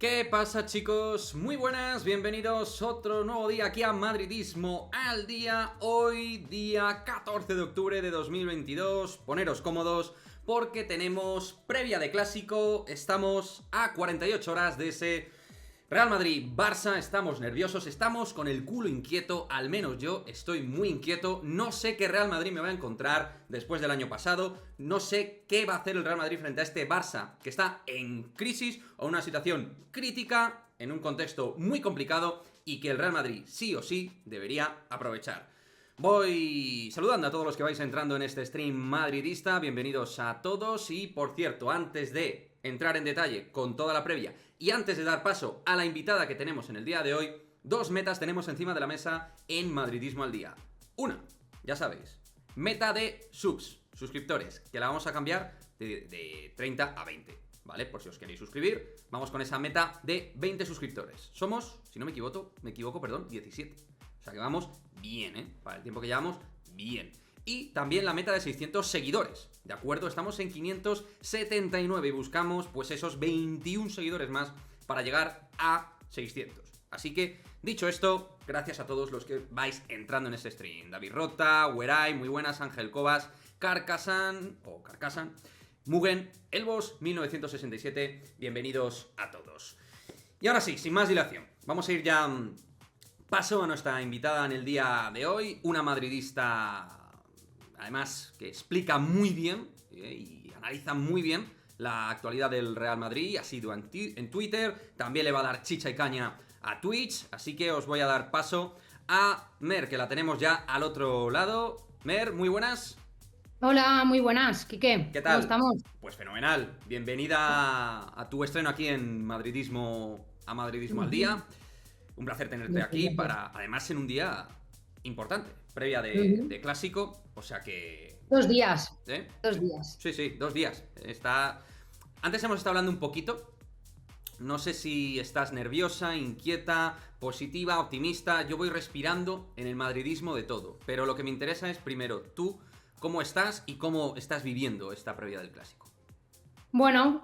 ¿Qué pasa, chicos? Muy buenas, bienvenidos otro nuevo día aquí a Madridismo al día. Hoy día 14 de octubre de 2022. Poneros cómodos porque tenemos previa de clásico. Estamos a 48 horas de ese Real Madrid-Barça. Estamos nerviosos, estamos con el culo inquieto. Al menos yo estoy muy inquieto. No sé qué Real Madrid me va a encontrar después del año pasado. No sé qué va a hacer el Real Madrid frente a este Barça que está en crisis o una situación crítica, en un contexto muy complicado y que el Real Madrid sí o sí debería aprovechar. Voy saludando a todos los que vais entrando en este stream madridista. Bienvenidos a todos. Y por cierto, antes de entrar en detalle con toda la previa y antes de dar paso a la invitada que tenemos en el día de hoy, dos metas tenemos encima de la mesa en Madridismo al día. Una, ya sabéis, meta de suscriptores, que la vamos a cambiar de 30 a 20, ¿vale? Por si os queréis suscribir, vamos con esa meta de 20 suscriptores. Somos, si no me equivoco, 17. O sea que vamos bien, ¿eh? Para el tiempo que llevamos, bien. Y también la meta de 600 seguidores, ¿de acuerdo? Estamos en 579 y buscamos pues esos 21 seguidores más para llegar a 600. Así que, dicho esto, gracias a todos los que vais entrando en este stream. David Rota, Werai, muy buenas, Ángel Cobas, Carcasan, Mugen, Elbos 1967, bienvenidos a todos. Y ahora sí, sin más dilación, vamos a ir ya paso a nuestra invitada en el día de hoy, una madridista además que explica muy bien y analiza muy bien la actualidad del Real Madrid. Ha sido en Twitter, también le va a dar chicha y caña a Twitch, así que os voy a dar paso a Mer, que la tenemos ya al otro lado. Mer, muy buenas. Hola, muy buenas, Quique. ¿Qué ¿Cómo tal? estamos? Pues fenomenal. Bienvenida a tu estreno aquí en Madridismo al día. Un placer tenerte aquí para, además, en un día importante, previa de clásico, o sea que... 2 días. ¿Eh? 2 días. Sí, 2 días. Antes hemos estado hablando un poquito. No sé si estás nerviosa, inquieta, positiva, optimista. Yo voy respirando en el madridismo de todo. Pero lo que me interesa es, primero, tú, cómo estás y cómo estás viviendo esta previa del clásico. Bueno,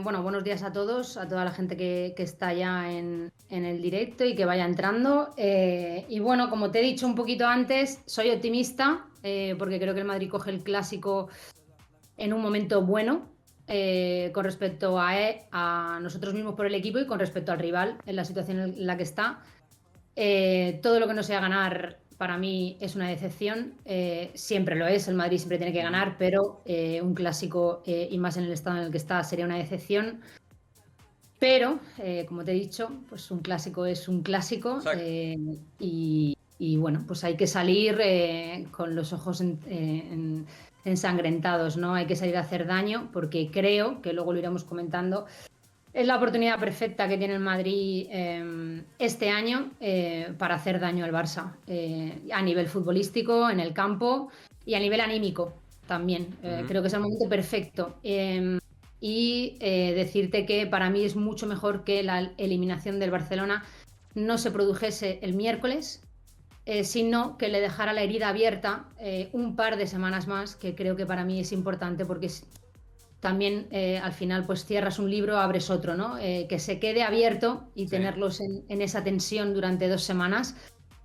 buenos días a todos, a toda la gente que está ya en el directo y que vaya entrando. Y bueno, como te he dicho un poquito antes, soy optimista porque creo que el Madrid coge el clásico en un momento bueno con respecto a nosotros mismos por el equipo y con respecto al rival en la situación en la que está. Todo lo que no sea ganar para mí es una decepción, siempre lo es, el Madrid siempre tiene que ganar, pero un clásico y más en el estado en el que está sería una decepción. Pero, como te he dicho, pues un clásico es un clásico y bueno, pues hay que salir con los ojos ensangrentados, ¿no? Hay que salir a hacer daño porque creo, que luego lo iremos comentando, es la oportunidad perfecta que tiene el Madrid este año para hacer daño al Barça, a nivel futbolístico, en el campo y a nivel anímico también. Creo que es el momento perfecto. Y decirte que para mí es mucho mejor que la eliminación del Barcelona no se produjese el miércoles, sino que le dejara la herida abierta un par de semanas más, que creo que para mí es importante porque también al final pues cierras un libro, abres otro, ¿no? Que se quede abierto y tenerlos en esa tensión durante 2 semanas,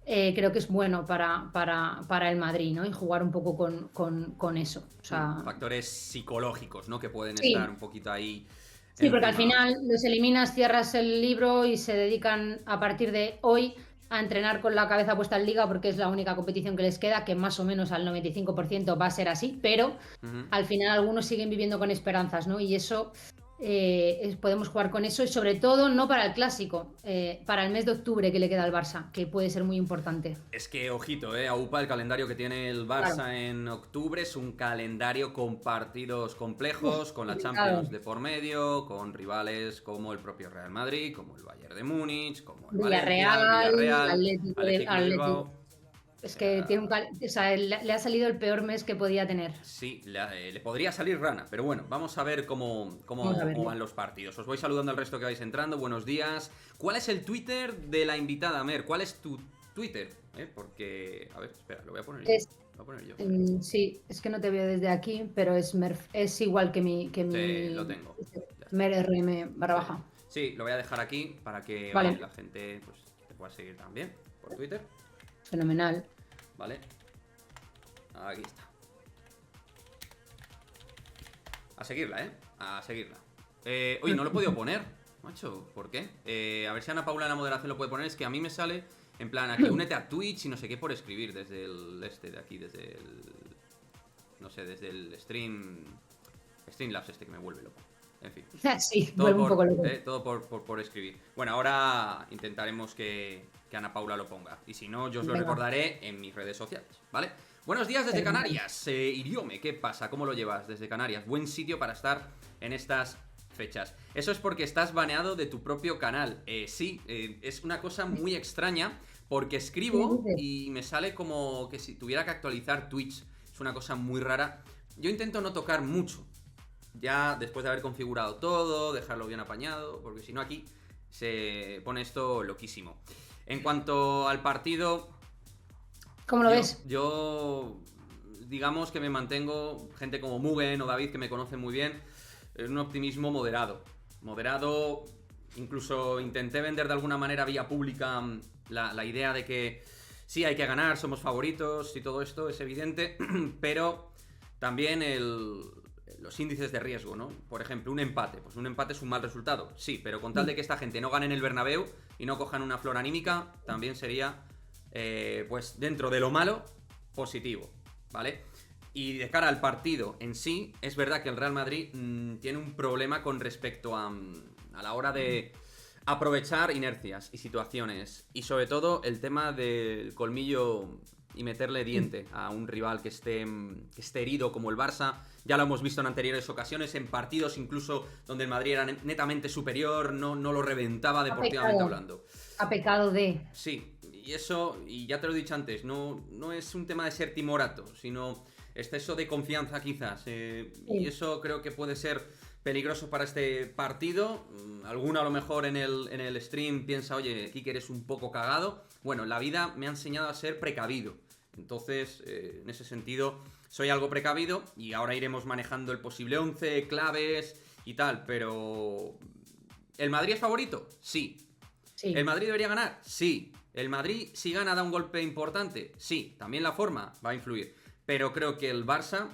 creo que es bueno para el Madrid, ¿no? Y jugar un poco con eso. O sea, factores psicológicos, ¿no? Que pueden estar un poquito ahí. Sí, porque al final los eliminas, cierras el libro y se dedican a partir de hoy a entrenar con la cabeza puesta en Liga porque es la única competición que les queda, que más o menos al 95% va a ser así, pero al final algunos siguen viviendo con esperanzas, ¿no? Y eso, podemos jugar con eso y sobre todo no para el Clásico, para el mes de octubre que le queda al Barça, que puede ser muy importante. Es que, ojito, AUPA, el calendario que tiene el Barça en octubre es un calendario con partidos complejos, con la Champions de por medio, con rivales como el propio Real Madrid, como el Bayern de Múnich, como el Villarreal, Atlético de Bilbao. Es que tiene le ha salido el peor mes que podía tener. Sí, le podría salir rana, pero bueno, vamos a ver cómo van los partidos. Os voy saludando al resto que vais entrando, buenos días. ¿Cuál es el Twitter de la invitada, Mer? ¿Cuál es tu Twitter? Porque, a ver, espera, lo voy a poner yo. Sí, es que no te veo desde aquí, pero es igual que mi Sí, lo tengo. MerRM _. Sí, lo voy a dejar aquí para que Vale. la gente pues, te pueda seguir también por Twitter. Fenomenal. Vale. Aquí está. A seguirla, ¿eh? A seguirla. Oye, no lo he podido poner, macho. ¿Por qué? A ver si Ana Paula en la moderación lo puede poner. Es que a mí me sale en plan aquí, únete a Twitch y no sé qué por escribir desde el de aquí, desde el... No sé, desde el Streamlabs que me vuelve loco. En fin. Sí, Todo vuelve un poco loco. todo por escribir. Bueno, ahora intentaremos que Ana Paula lo ponga. Y si no, yo os lo Venga. recordaré en mis redes sociales, ¿vale? Buenos días desde Fenomenal. Canarias. Iriome, ¿qué pasa? ¿Cómo lo llevas desde Canarias? Buen sitio para estar en estas fechas. Eso es porque estás baneado de tu propio canal. Sí, es una cosa muy extraña porque escribo ¿Qué dices? y me sale como que si tuviera que actualizar Twitch. Es una cosa muy rara. Yo intento no tocar mucho. Ya después de haber configurado todo, dejarlo bien apañado, porque si no aquí se pone esto loquísimo. En cuanto al partido, ¿Cómo lo ves? yo digamos que me mantengo, gente como Mugen o David que me conocen muy bien, en un optimismo moderado. Moderado, incluso intenté vender de alguna manera vía pública la idea de que sí, hay que ganar, somos favoritos y todo esto es evidente, pero también los índices de riesgo, ¿no? Por ejemplo, un empate. Pues un empate es un mal resultado, sí, pero con tal de que esta gente no gane en el Bernabéu y no cojan una flor anímica, también sería, pues dentro de lo malo, positivo, ¿vale? Y de cara al partido en sí, es verdad que el Real Madrid tiene un problema con respecto a la hora de aprovechar inercias y situaciones. Y sobre todo el tema del colmillo y meterle diente a un rival que esté herido como el Barça. Ya lo hemos visto en anteriores ocasiones, en partidos incluso donde el Madrid era netamente superior, no lo reventaba deportivamente hablando. Ha pecado de... Sí, y eso, y ya te lo he dicho antes, no es un tema de ser timorato, sino exceso de confianza quizás. Y eso creo que puede ser peligroso para este partido. Alguno a lo mejor en el stream piensa, oye, Kike, eres un poco cagado. Bueno, la vida me ha enseñado a ser precavido. Entonces, en ese sentido, soy algo precavido y ahora iremos manejando el posible 11, claves y tal, pero... ¿El Madrid es favorito? Sí. Sí. ¿El Madrid debería ganar? Sí. ¿El Madrid, si gana, da un golpe importante? Sí. También la forma va a influir. Pero creo que el Barça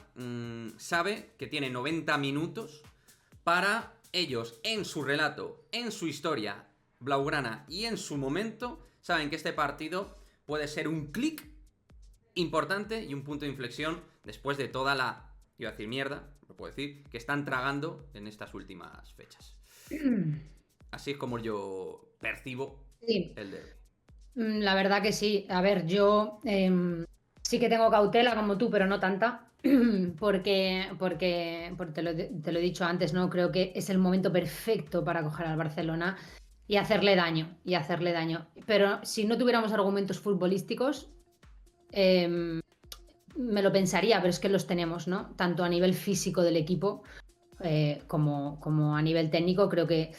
sabe que tiene 90 minutos para ellos, en su relato, en su historia blaugrana y en su momento, saben que este partido puede ser un clic importante y un punto de inflexión después de toda la, iba a decir mierda, lo puedo decir, que están tragando en estas últimas fechas. Así es como yo percibo Sí. el derbi. La verdad que sí. A ver, yo sí que tengo cautela como tú, pero no tanta. Porque te lo he dicho antes, ¿no? Creo que es el momento perfecto para coger al Barcelona y hacerle daño. Pero si no tuviéramos argumentos futbolísticos, me lo pensaría, pero es que los tenemos, ¿no? Tanto a nivel físico del equipo como a nivel técnico. Creo que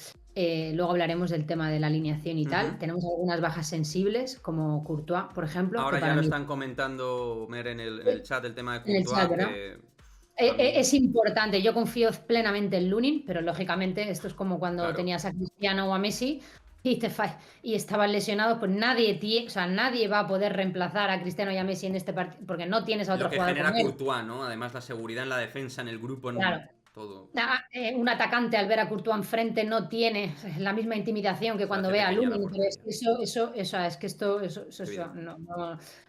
luego hablaremos del tema de la alineación y tal. Tenemos algunas bajas sensibles, como Courtois, por ejemplo. Ahora que ya para lo mí... están comentando, Mer, en el chat el tema de En el Courtois, chat, ¿no? que... Es importante, yo confío plenamente en Lunin, pero lógicamente esto es como cuando Claro. tenías a Cristiano o a Messi y estaban lesionados, pues nadie va a poder reemplazar a Cristiano y a Messi en este partido, porque no tienes a otro Lo que jugador genera como él. Courtois, ¿no? Además la seguridad en la defensa, en el grupo, en Claro. todo. Un atacante al ver a Courtois enfrente no tiene la misma intimidación que cuando ve a Lunin, pero es que eso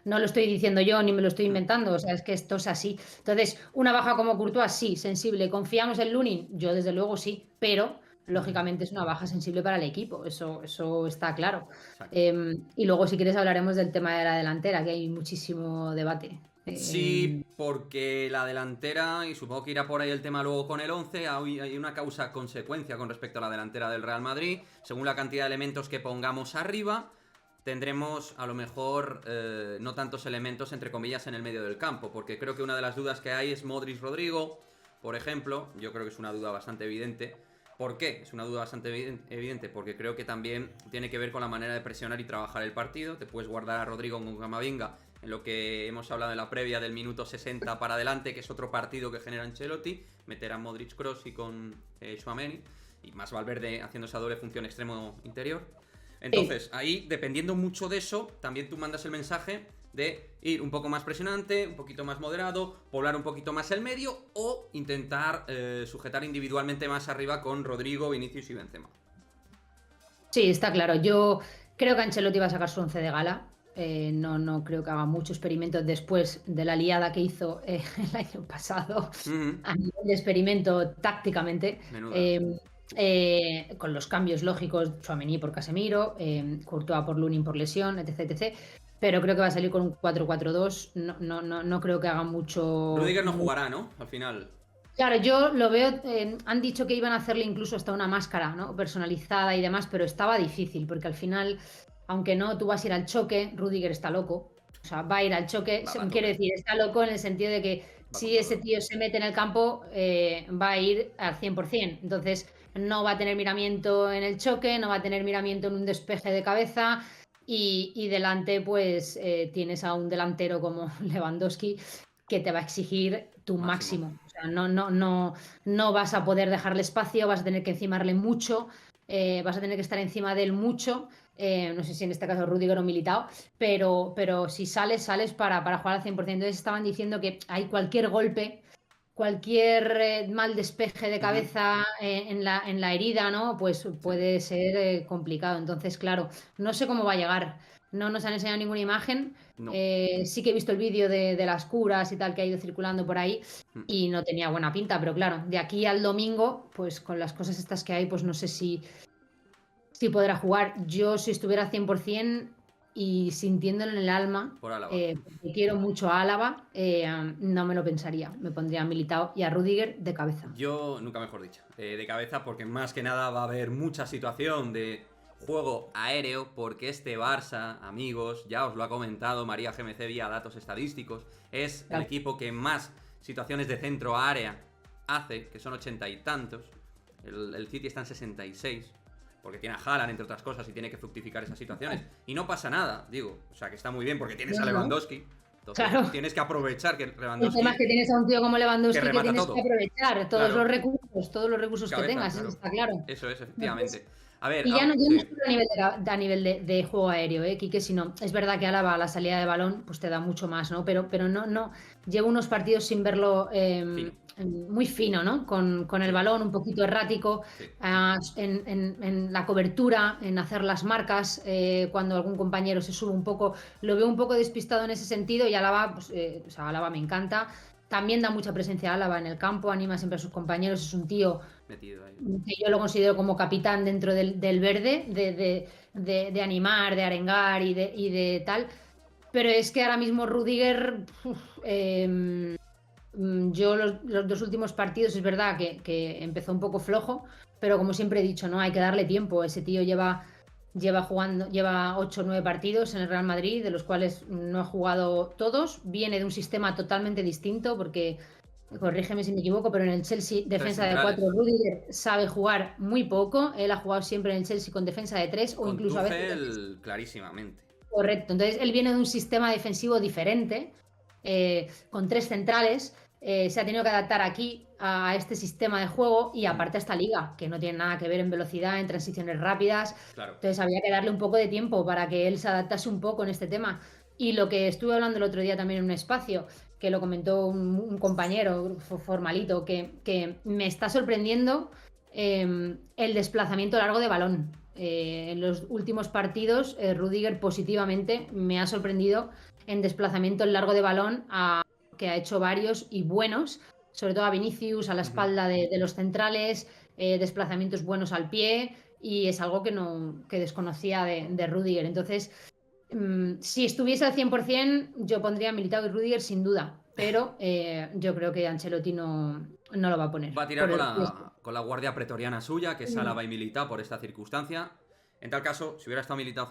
no lo estoy diciendo yo ni me lo estoy inventando, o sea, es que esto es así. Entonces, una baja como Courtois, sí, sensible. ¿Confiamos en Lunin? Yo desde luego sí, pero lógicamente es una baja sensible para el equipo, eso está claro. Y luego, si quieres, hablaremos del tema de la delantera, que hay muchísimo debate. Sí, porque la delantera, y supongo que irá por ahí el tema luego con el 11, hay una causa-consecuencia con respecto a la delantera del Real Madrid. Según la cantidad de elementos que pongamos arriba, tendremos a lo mejor no tantos elementos, entre comillas, en el medio del campo. Porque creo que una de las dudas que hay es Modric-Rodrigo, por ejemplo. Yo creo que es una duda bastante evidente. ¿Por qué? Es una duda bastante evidente porque creo que también tiene que ver con la manera de presionar y trabajar el partido. Te puedes guardar a Rodrigo con Camavinga, en lo que hemos hablado en la previa del minuto 60 para adelante, que es otro partido que genera Ancelotti, meter a Modric, Kroos y con Tchouaméni. y más Valverde haciendo esa doble función extremo interior. Sí. Entonces, ahí, dependiendo mucho de eso, también tú mandas el mensaje de ir un poco más presionante, un poquito más moderado, poblar un poquito más el medio o intentar sujetar individualmente más arriba con Rodrigo, Vinicius y Benzema. Sí, está claro. Yo creo que Ancelotti va a sacar su once de gala. No creo que haga mucho experimento después de la liada que hizo el año pasado a nivel de experimento tácticamente. Menuda. Con los cambios lógicos, Tchouaméni por Casemiro, Courtois por Lunin por lesión, etc. Pero creo que va a salir con un 4-4-2. No creo que haga mucho. Rudiger no jugará, ¿no? Al final. Claro, yo lo veo, han dicho que iban a hacerle incluso hasta una máscara, ¿no? Personalizada y demás, pero estaba difícil, porque al final, aunque no, tú vas a ir al choque, Rudiger está loco, o sea, va a ir al choque, quiero decir, está loco en el sentido de que si ese tío se mete en el campo, va a ir al 100%, entonces no va a tener miramiento en el choque, no va a tener miramiento en un despeje de cabeza, y delante pues tienes a un delantero como Lewandowski que te va a exigir tu máximo. O sea, no vas a poder dejarle espacio, vas a tener que encimarle mucho, vas a tener que estar encima de él mucho. No sé si en este caso Rudiger o Militao, pero si sales para jugar al 100%. Entonces estaban diciendo que hay cualquier golpe, cualquier mal despeje de cabeza en la herida, ¿no? Pues puede ser complicado. Entonces, claro, no sé cómo va a llegar. No nos han enseñado ninguna imagen. No. Sí que he visto el vídeo de las curas y tal que ha ido circulando por ahí y no tenía buena pinta, pero claro, de aquí al domingo, pues con las cosas estas que hay, pues no sé si podrá jugar. Yo si estuviera 100% y sintiéndolo en el alma, Por Álava. porque quiero mucho a Álava, no me lo pensaría. Me pondría a Militao y a Rudiger de cabeza. Yo, nunca mejor dicho, de cabeza, porque más que nada va a haber mucha situación de juego aéreo, porque este Barça, amigos, ya os lo ha comentado María GMC vía datos estadísticos, es el equipo que más situaciones de centro a área hace, que son 80 y tantos. El City está en 66, porque tiene a Haaland, entre otras cosas, y tiene que fructificar esas situaciones. Y no pasa nada, digo, o sea, que está muy bien, porque tienes a Lewandowski. Entonces, claro. Tienes que aprovechar que Lewandowski... El tema es que tienes a un tío como Lewandowski que tienes todo. que aprovechar todos los recursos Cabeza, que tengas, claro. eso está claro. Eso es, efectivamente. A ver, Y ya no sí. a nivel de juego aéreo, Quique, sino es verdad que Álava a la salida de balón pues te da mucho más, ¿no? Pero no, llevo unos partidos sin verlo muy fino, ¿no? Con el balón un poquito errático, Sí. en la cobertura, en hacer las marcas, cuando algún compañero se sube un poco, lo veo un poco despistado en ese sentido y Álava, pues, o sea, Álava me encanta. También da mucha presencia a Álava en el campo, anima siempre a sus compañeros, es un tío Metido ahí. que yo lo considero como capitán dentro del verde, de animar, de arengar y de tal. Pero es que ahora mismo Rudiger, yo los dos últimos partidos es verdad que empezó un poco flojo, pero como siempre he dicho, ¿no? Hay que darle tiempo. Ese tío lleva 8 o 9 partidos en el Real Madrid, de los cuales no ha jugado todos. Viene de un sistema totalmente distinto, porque, corrígeme si me equivoco, pero en el Chelsea, defensa de 4, Rudiger sabe jugar muy poco. Él ha jugado siempre en el Chelsea con defensa de 3 o incluso Tuchel, a veces. clarísimamente. Correcto, entonces él viene de un sistema defensivo diferente, con 3 centrales. Se ha tenido que adaptar aquí a este sistema de juego y aparte a esta liga, que no tiene nada que ver en velocidad, en transiciones rápidas. Claro. Entonces había que darle un poco de tiempo para que él se adaptase un poco en este tema. Y lo que estuve hablando el otro día también en un espacio, que lo comentó un compañero formalito, que me está sorprendiendo el desplazamiento largo de balón. En los últimos partidos, Rudiger positivamente me ha sorprendido en desplazamiento largo de balón, que ha hecho varios y buenos, sobre todo a Vinicius, a la espalda de los centrales, desplazamientos buenos al pie, y es algo que desconocía de Rudiger. Entonces, si estuviese al 100%, yo pondría a Militao y Rudiger sin duda, pero yo creo que Ancelotti no lo va a poner. Va a tirar con la guardia pretoriana suya, que es Álava y Militao por esta circunstancia. En tal caso, si hubiera estado Militao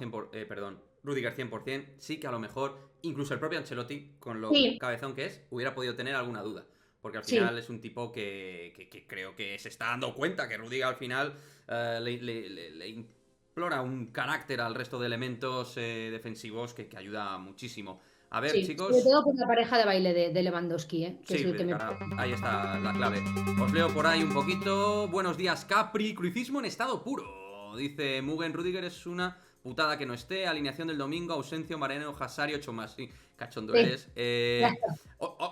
Rudiger 100%, sí que a lo mejor incluso el propio Ancelotti, con lo cabezón que es, hubiera podido tener alguna duda. Porque al final es un tipo que creo que se está dando cuenta que Rudiger al final le implora un carácter al resto de elementos defensivos que ayuda muchísimo. A ver, Sí, sobre chicos. todo por la pareja de baile de Lewandowski, que es Sí, el que me... ahí está la clave. Os leo por ahí un poquito. Buenos días, Capri. Cruicismo en estado puro. Dice Mugen Rudiger es una putada que no esté. Alineación del domingo. Ausencio, Mariano, Hasari, 8 más. Sí, cachondo Sí, eres. ya está.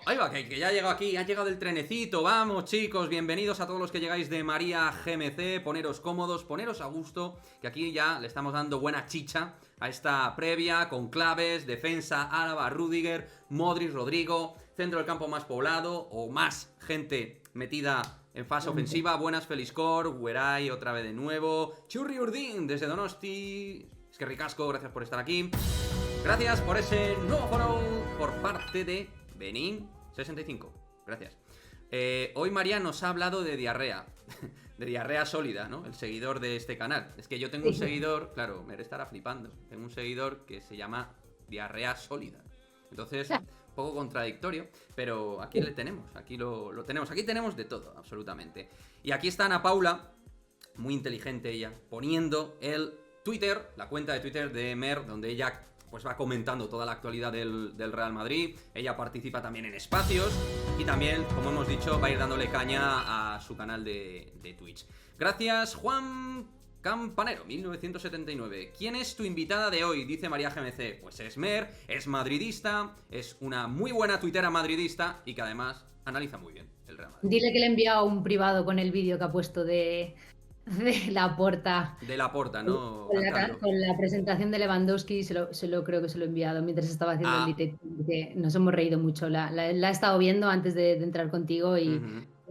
Ahí va, que ya ha llegado aquí. Ha llegado el trenecito. Vamos, chicos. Bienvenidos a todos los que llegáis de María GMC. Poneros cómodos, poneros a gusto. Que aquí ya le estamos dando buena chicha a esta previa con claves, defensa, Álava, Rudiger, Modric, Rodrigo, centro del campo más poblado o más gente metida en fase ofensiva. Buenas, Feliscor, Gueray otra vez de nuevo, Churri Urdín desde Donosti. Es que ricasco, gracias por estar aquí. Gracias por ese nuevo follow por parte de Benin65. Gracias. Hoy María nos ha hablado de diarrea. De diarrea sólida, ¿no? El seguidor de este canal. Es que yo tengo un seguidor, claro, me estará flipando. Tengo un seguidor que se llama diarrea sólida. Entonces, un poco contradictorio, pero aquí le tenemos, aquí lo tenemos. Aquí tenemos de todo, absolutamente. Y aquí está Ana Paula, muy inteligente ella, poniendo el Twitter, la cuenta de Twitter de Mer, donde ella pues va comentando toda la actualidad del Real Madrid. Ella participa también en espacios y también, como hemos dicho, va a ir dándole caña a su canal de Twitch. Gracias, Juan Campanero, 1979. ¿Quién es tu invitada de hoy? Dice María GMC. Pues es Mer, es madridista, es una muy buena tuitera madridista y que además analiza muy bien el Real Madrid. Dile que le he enviado un privado con el vídeo que ha puesto de Laporta. De Laporta, ¿no? Con la presentación de Lewandowski, creo que se lo he enviado mientras estaba haciendo el directo, porque nos hemos reído mucho. La he estado viendo antes de entrar contigo y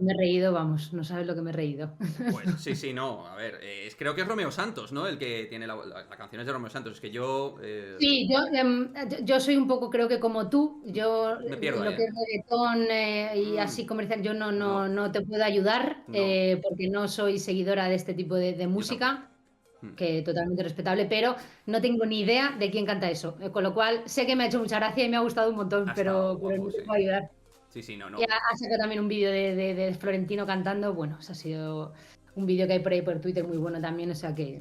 me he reído, vamos, no sabes lo que me he reído. Pues sí, no, a ver, creo que es Romeo Santos, ¿no? El que tiene la canción es de Romeo Santos, es que yo... Sí, yo soy un poco, creo que como tú, yo me pierdo lo ahí, que es reggaetón y así comercial, yo no te puedo ayudar, porque no soy seguidora de este tipo de música, que totalmente respetable, pero no tengo ni idea de quién canta eso, con lo cual sé que me ha hecho mucha gracia y me ha gustado un montón, pero guapo, no te puedo ayudar. Sí, no. Y ha sacado también un vídeo de Florentino cantando, bueno, ha sido un vídeo que hay por ahí por Twitter muy bueno también, o sea que...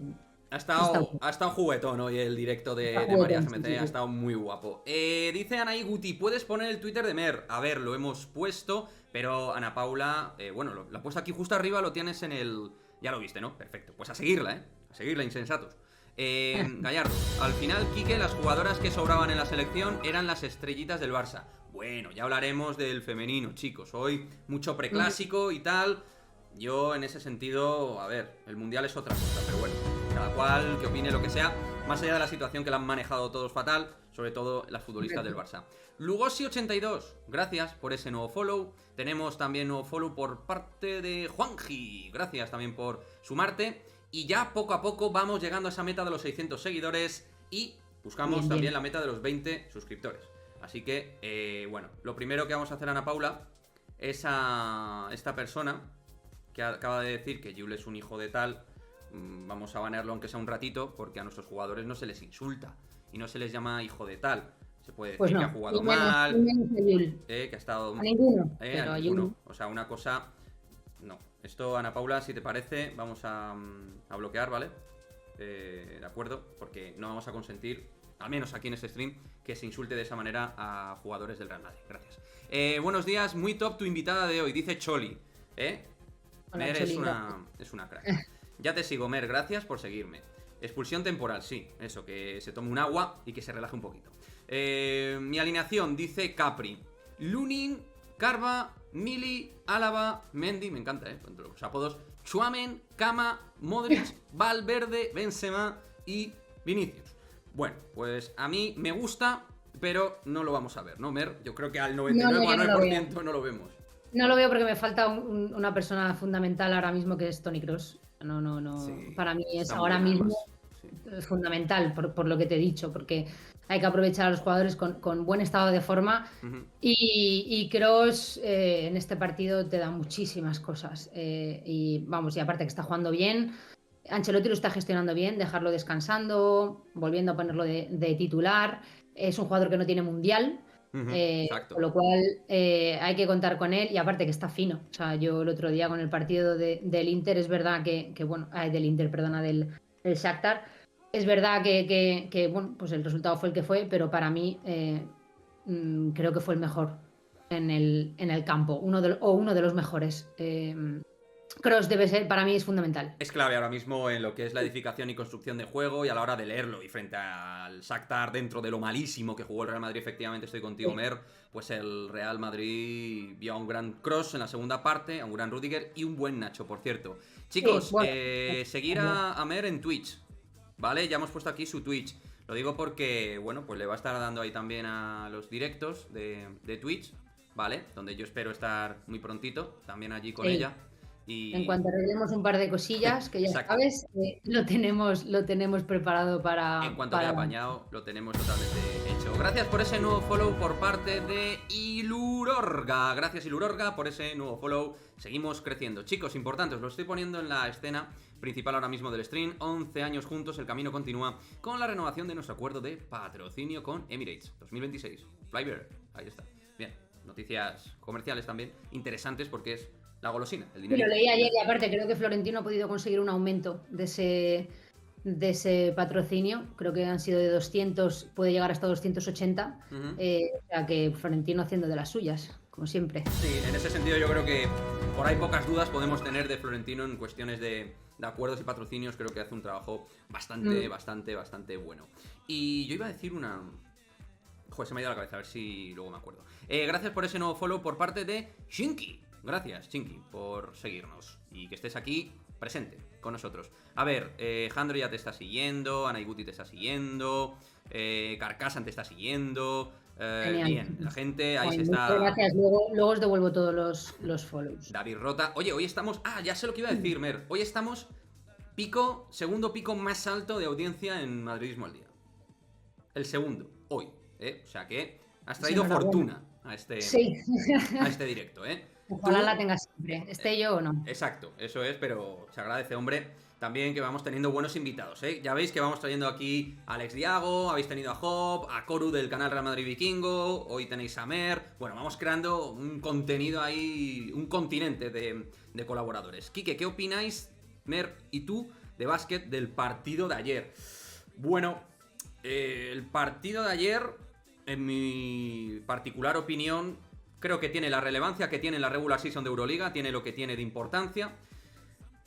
Ha estado juguetón hoy el directo de María GMC, sí. Ha estado muy guapo. Dice Anaí Guti, ¿puedes poner el Twitter de Mer? A ver, lo hemos puesto, pero Ana Paula, bueno, lo ha puesto aquí justo arriba, lo tienes en el... Ya lo viste, ¿no? Perfecto. Pues a seguirla, A seguirla, insensatos. Gallardo, al final, Quique, las jugadoras que sobraban en la selección eran las estrellitas del Barça. Bueno, ya hablaremos del femenino, chicos. Hoy mucho preclásico y tal. Yo, en ese sentido, a ver, el Mundial es otra cosa, pero bueno, cada cual que opine lo que sea, más allá de la situación que la han manejado todos fatal, sobre todo las futbolistas del Barça. Lugosi82, gracias por ese nuevo follow. Tenemos también nuevo follow por parte de Juanji, gracias también por sumarte. Y ya poco a poco vamos llegando a esa meta de los 600 seguidores y buscamos también la meta de los 20 suscriptores. Así que, bueno, lo primero que vamos a hacer, Ana Paula, es a esta persona que acaba de decir que Yul es un hijo de tal, vamos a banearlo aunque sea un ratito, porque a nuestros jugadores no se les insulta y no se les llama hijo de tal. Se puede decir pues no, que ha jugado mal, que ha estado... A ninguno, pero a ninguno. O sea, una cosa... No. Esto, Ana Paula, si te parece, vamos a bloquear, ¿vale? De acuerdo, porque no vamos a consentir, al menos aquí en este stream, que se insulte de esa manera a jugadores del Real Madrid. Gracias. Buenos días, muy top tu invitada de hoy, dice Choli. Hola, Mer Choli, es una crack. Ya te sigo, Mer, gracias por seguirme. Expulsión temporal, sí, eso, que se tome un agua y que se relaje un poquito. Mi alineación, dice Capri. Lunin, Carva, Mili, Álava, Mendy, me encanta, los apodos. Tchouaméni, Cama, Modric, Valverde, Benzema y Vinicius. Bueno, pues a mí me gusta, pero no lo vamos a ver, ¿no, Mer? Yo creo que al 99,9% no lo vemos. No lo veo porque me falta una persona fundamental ahora mismo, que es Toni Kroos. No. Sí, para mí es ahora mismo fundamental, por lo que te he dicho, porque hay que aprovechar a los jugadores con buen estado de forma. Y Kroos en este partido te da muchísimas cosas. Y aparte que está jugando bien. Ancelotti lo está gestionando bien, dejarlo descansando, volviendo a ponerlo de titular. Es un jugador que no tiene mundial. Con lo cual hay que contar con él, y aparte que está fino. O sea, yo el otro día con el partido del Inter, es verdad del Shakhtar, es verdad que bueno, pues el resultado fue el que fue, pero para mí creo que fue el mejor en el campo, uno de los mejores. Kroos debe ser, para mí es fundamental. Es clave ahora mismo en lo que es la edificación y construcción de juego y a la hora de leerlo. Y frente al Shakhtar, dentro de lo malísimo que jugó el Real Madrid, efectivamente estoy contigo, Sí. Mer, pues el Real Madrid vio a un gran Kroos en la segunda parte, a un gran Rudiger y un buen Nacho, por cierto. Chicos, Bueno, seguir a Mer en Twitch, ¿vale? Ya hemos puesto aquí su Twitch. Lo digo porque, bueno, pues le va a estar dando ahí también a los directos de Twitch, ¿vale? Donde yo espero estar muy prontito, también allí con sí. ella. Y... En cuanto arreglemos un par de cosillas, que ya Exacto. sabes, lo tenemos preparado para... En cuanto quede apañado, lo tenemos totalmente hecho. Gracias por ese nuevo follow por parte de Ilurorga. Gracias, Ilurorga, por ese nuevo follow. Seguimos creciendo. Chicos, importante, os lo estoy poniendo en la escena principal ahora mismo del stream. 11 años juntos, el camino continúa con la renovación de nuestro acuerdo de patrocinio con Emirates 2026. Flybird, ahí está. Bien, noticias comerciales también interesantes porque es la golosina, el dinero. Lo leí ayer y aparte creo que Florentino ha podido conseguir un aumento de ese patrocinio. Creo que han sido de 200, puede llegar hasta 280. O sea que Florentino haciendo de las suyas, como siempre. Sí, en ese sentido yo creo que por ahí pocas dudas podemos tener de Florentino en cuestiones de acuerdos y patrocinios. Creo que hace un trabajo bastante bueno. Y yo iba a decir una... Joder, se me ha ido a la cabeza, a ver si luego me acuerdo. Gracias por ese nuevo follow por parte de Shinky. Gracias, Chinky, por seguirnos y que estés aquí presente con nosotros. A ver, Jandro ya te está siguiendo, Anaiguti te está siguiendo, Carcasan te está siguiendo. Bien, la gente ahí se está... Gracias, luego os devuelvo todos los follows. David Rota. Oye, hoy estamos... Ah, ya sé lo que iba a decir, Mer. Hoy estamos segundo pico más alto de audiencia en Madridismo al Día. El segundo, hoy, ¿eh? O sea que has traído fortuna a este directo, ¿eh? Ojalá la tengas siempre, esté yo o no. Exacto, eso es, pero se agradece, hombre, también que vamos teniendo buenos invitados, ¿eh? Ya veis que vamos trayendo aquí a Alex Diago, habéis tenido a Job, a Coru del canal Real Madrid Vikingo, hoy tenéis a Mer. Bueno, vamos creando un contenido ahí, un continente de colaboradores. Quique, ¿qué opináis, Mer y tú, de básquet del partido de ayer? Bueno, el partido de ayer, en mi particular opinión, creo que tiene la relevancia que tiene en la regular season de Euroliga, tiene lo que tiene de importancia.